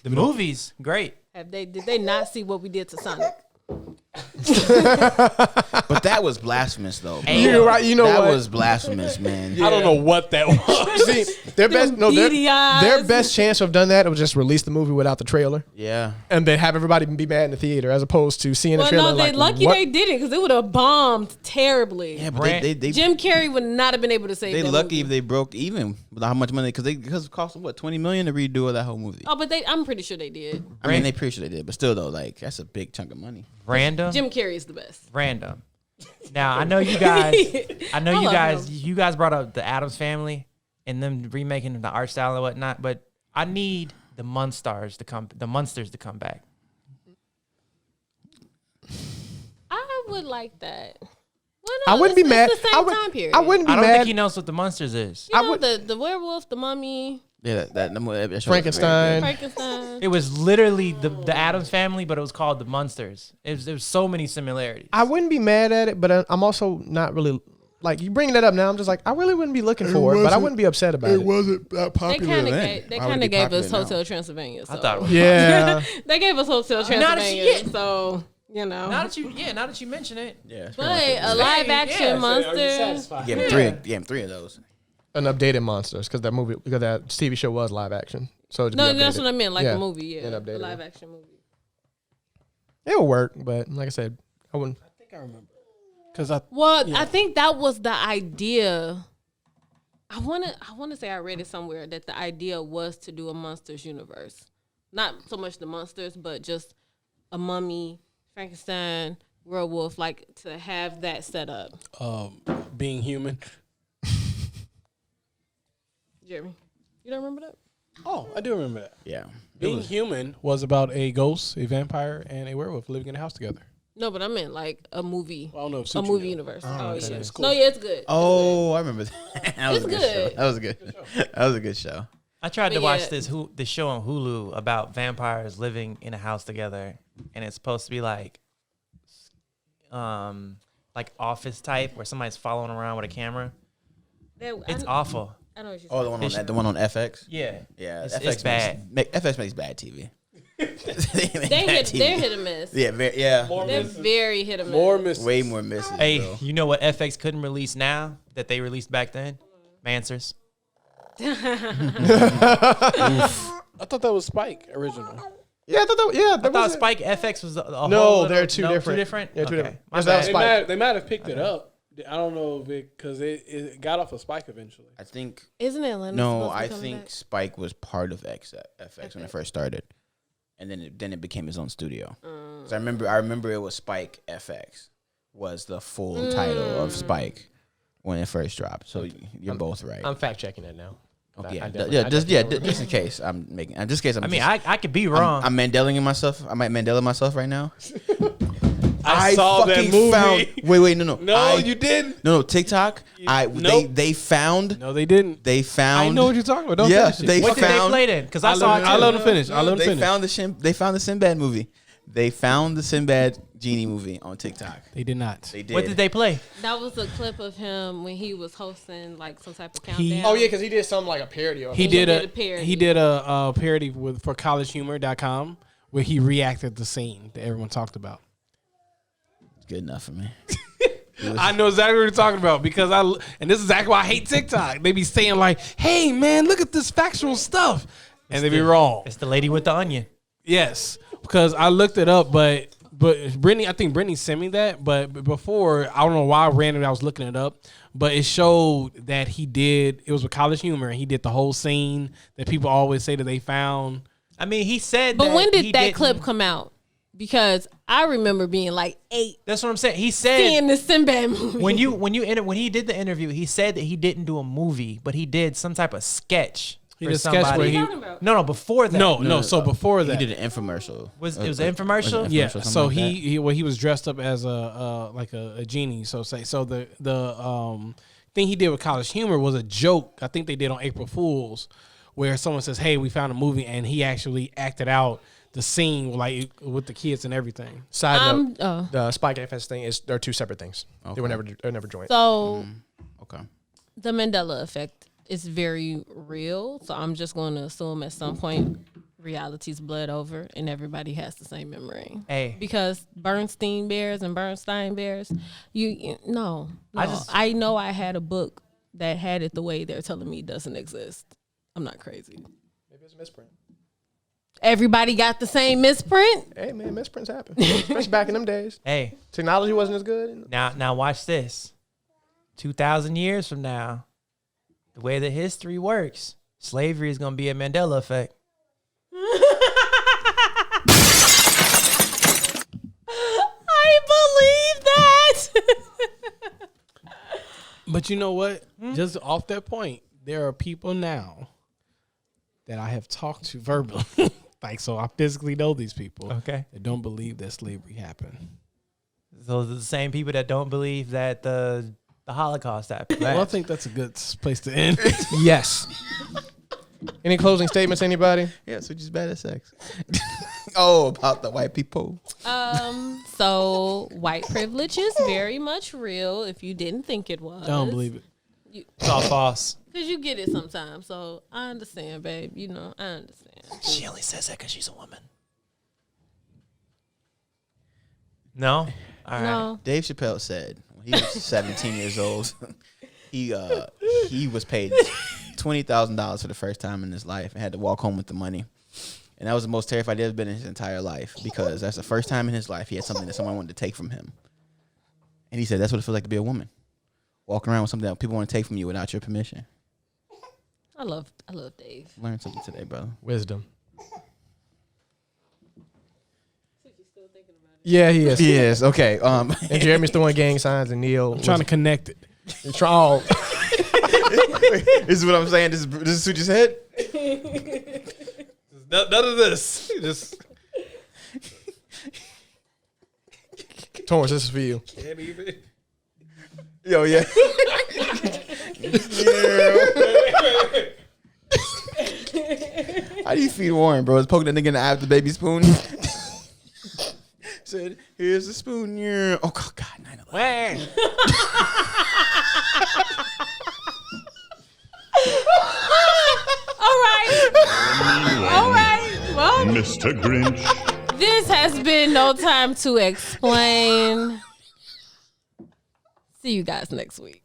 S5: The movies, great.
S4: Did they not see what we did to Sonic?
S2: But that was blasphemous, though.
S1: You're right. You know
S2: that
S1: what?
S2: was blasphemous, man.
S3: I don't know what that was.
S1: See, their
S4: beady eyes.
S1: their best chance to have done that was just release the movie without the trailer,
S2: Yeah.
S1: and then have everybody be mad in the theater, as opposed to seeing the
S4: Well,
S1: trailer.
S4: no, they lucky
S1: what?
S4: they didn't because it would have bombed terribly.
S2: Yeah, but
S5: Brand-
S2: they
S4: Jim Carrey would not have been able to save
S2: they
S4: that
S2: lucky
S4: movie.
S2: if they broke even with how much money because it cost them what $20 million to redo that whole movie.
S4: Oh, but I'm pretty sure they did.
S2: I mean, they pretty sure they did, but still though, like that's a big chunk of money.
S5: Random.
S4: Jim Carrey is the best.
S5: Random. Now I know you guys. I know
S4: I
S5: you
S4: love
S5: guys.
S4: him.
S5: You guys brought up the Addams Family and them remaking the art style and whatnot, but I need the Munsters to come. The Munsters to come back.
S4: I would like that. Well,
S1: I
S4: no,
S1: wouldn't be mad.
S4: It's the same time period.
S1: I wouldn't be
S5: I don't
S1: mad.
S5: think he knows what the Munsters is.
S4: You know, the werewolf, the mummy,
S2: Yeah, that show was very
S1: Frankenstein.
S4: Frankenstein.
S5: It was literally the Addams Family, but it was called the Munsters. There was so many similarities.
S1: I wouldn't be mad at it, but I'm also not really like you bringing that up now. I'm just like I really wouldn't be looking for it, but I wouldn't be upset about it.
S2: wasn't that
S4: They
S2: popular
S4: kind of
S2: then.
S4: gave,
S2: Why would it be
S4: gave us
S2: popular now?
S4: Hotel Transylvania. So.
S5: I thought it was.
S1: Yeah,
S4: They gave us Hotel
S5: that you-
S4: Transylvania.
S5: yeah.
S4: So, you know.
S5: Now that you mention it,
S2: Yeah, it's
S4: But
S2: pretty much
S4: a live action
S5: yeah,
S4: monster.
S2: Give him three of those.
S1: an updated monsters because that TV show was live action. So it'd be
S4: No, that's
S1: updated.
S4: what I meant. Like
S1: Yeah,
S4: the movie. Yeah.
S1: and
S4: The
S1: updated.
S4: live action movie.
S1: It would work, but like I said, I wouldn't.
S3: I think I remember because
S4: I think that was the idea. I wanna say I read it somewhere that the idea was to do a monsters universe, not so much the monsters, but just a mummy, Frankenstein, werewolf, like to have that set up.
S3: being human.
S4: Jeremy, you don't remember that?
S3: Oh, I do remember that.
S2: Yeah.
S3: Being human was about a ghost, a vampire, and a werewolf living in a house together.
S4: No, but I meant like a movie.
S3: Well, I don't know if
S4: A
S3: suits
S4: movie
S3: you.
S4: universe.
S3: okay,
S4: Oh, yeah.
S3: that's cool.
S4: No, yeah, it's good.
S2: Oh, I remember that. That was
S4: It's
S2: a good
S4: good.
S2: show. That was a good. That was a good show.
S5: I tried to
S4: But
S5: watch
S4: yeah.
S5: this show on Hulu about vampires living in a house together, and it's supposed to be like Office type where somebody's following around with a camera. It's awful.
S4: I know what you're
S2: Oh, the one on FX.
S5: Yeah,
S2: Yeah,
S5: it's
S2: FX
S5: bad.
S2: FX makes bad TV.
S4: They're hit or miss.
S2: Yeah, yeah.
S4: They're very hit or miss.
S3: More misses.
S2: Way more misses.
S5: Hey,
S2: bro.
S5: you know what FX couldn't release now that they released back then? Mansers.
S3: I thought that was Spike original.
S1: Yeah, I thought that. Yeah,
S5: I thought Spike FX was a whole
S1: No,
S5: little-
S1: they're two different.
S5: Two different.
S1: Yeah, two
S5: Okay.
S1: different.
S5: My
S1: Yes, that was
S5: bad.
S1: Spike.
S3: They might have picked it up. I don't know if because it got off of Spike eventually.
S2: I think
S4: Isn't Atlanta?
S2: no.
S4: supposed to be
S2: I
S4: coming
S2: think
S4: back?
S2: Spike was part of FX when it first started, and then it became his own studio.
S4: Mm.
S2: 'Cause I remember it was Spike FX was the full title of Spike when it first dropped. So you're both right.
S7: I'm fact checking it now.
S2: Okay,
S7: I
S2: just
S7: definitely
S2: just in case I'm making. Just in case I'm.
S5: I mean,
S2: just-
S5: I could be wrong.
S2: I'm Mandelaing myself. I might Mandela myself right now.
S3: I saw that
S2: fucking
S3: movie.
S2: Found, wait, no.
S3: No, you didn't.
S2: No, TikTok.
S3: Nope.
S2: They found.
S3: No, they didn't.
S2: They found.
S3: I know what you're talking about. Don't
S2: Yeah,
S3: finish it.
S2: they
S5: what did they
S2: found-
S5: play then? Because I saw it too.
S3: I'll let them finish. I'll let them
S2: They
S3: finish.
S2: found the Sinbad movie. They found the Sinbad genie movie on TikTok.
S3: They did not.
S2: They did.
S5: What did they play?
S4: That was a clip of him when he was hosting like some type of
S3: He-
S4: countdown.
S1: Oh yeah, because he did something like a parody. Of
S3: He
S1: it.
S3: did
S4: did
S3: a
S4: a parody.
S3: he did a parody for collegehumor.com where he reacted the scene that everyone talked about.
S2: Good enough for me.
S3: I know exactly what you're talking about because and this is exactly why I hate TikTok. They be saying like, "Hey man, look at this factual stuff," and they be wrong.
S5: It's the lady with the onion.
S3: Yes, because I looked it up, but Brittany, I think Brittany sent me that. But before, I don't know why randomly I was looking it up, but it showed that he did. It was with College Humor, and he did the whole scene that people always say that they found.
S5: I mean, he said.
S4: But
S5: that
S4: when
S5: he
S4: did that
S5: didn't-
S4: clip come out? Because I remember being like 8,
S5: That's what I'm saying. He said
S4: seeing the Sinbad movie.
S5: when he did the interview, he said that he didn't do a movie, but he did some type of sketch.
S3: He
S5: for
S3: did a sketch
S5: somebody.
S3: where he
S4: talking about?
S5: No, before that.
S3: no. So before that,
S2: He did an infomercial.
S5: It was an infomercial?
S3: yeah.
S2: something
S3: So
S2: like that.
S3: he was dressed up as a genie. So the thing he did with College Humor was a joke. I think they did on April Fools, where someone says, "Hey, we found a movie," and he actually acted out the scene like with the kids and everything.
S1: Side note:
S4: oh.
S1: the Spike FS thing is they're two separate things. They were never joined.
S4: So
S2: Okay.
S4: the Mandela effect is very real. So I'm just going to assume at some point reality's bled over and everybody has the same memory.
S5: Hey.
S4: Because Bernstein Bears, no.
S5: I
S4: I know I had a book that had it the way they're telling me it doesn't exist. I'm not crazy.
S1: Maybe it's a misprint.
S4: Everybody got the mimisprint.
S1: Hey man, misprints happen, especially back in them days.
S5: Hey,
S1: Technology wasn't as good.
S5: now watch this. 2,000 years from now, the way that history works, slavery is going to be a Mandela effect.
S4: I believe that.
S3: But you know what? Just off that point, there are people now that I have talked to verbally, like so I physically know these people
S5: Okay.
S3: that don't believe that slavery happened.
S5: So the same people that don't believe that the Holocaust happened.
S3: Well, I think that's a good place to end.
S1: Yes. Any closing statements, anybody?
S2: Yeah, so just bad at sex. Oh, about the white people.
S4: So white privilege is very much real. If you didn't think it was,
S3: I don't believe it.
S5: It's all false.
S4: Because you get it sometimes. So I understand, babe. You know, I understand.
S5: She only says that because she's a woman. No? All right.
S4: No.
S2: Dave Chappelle said when he was 17 years old, he was paid $20,000 for the first time in his life and had to walk home with the money. And that was the most terrified he'd ever been in his entire life because that's the first time in his life he had something that someone wanted to take from him. And he said that's what it feels like to be a woman. Walking around with something that people want to take from you without your permission.
S4: I love Dave.
S2: Learned something today, brother.
S1: Wisdom. Yeah, he is.
S2: Yes, okay.
S1: And Jeremy's throwing gang signs, and Neil
S3: I'm trying to connect it.
S1: try.
S2: This is what I'm saying. This is what you said?
S3: None of this. Just
S1: Torrance, this is for you.
S3: can't even.
S2: Yo, yeah. How do you feed Warren, bro? Is poking that nigga in the eye with the baby spoon? Said, here's the spoon. Yeah. Oh, God, 9/11.
S4: All right. Well,
S6: Mr. Grinch.
S4: this has been No Time to Explain. See you guys next week.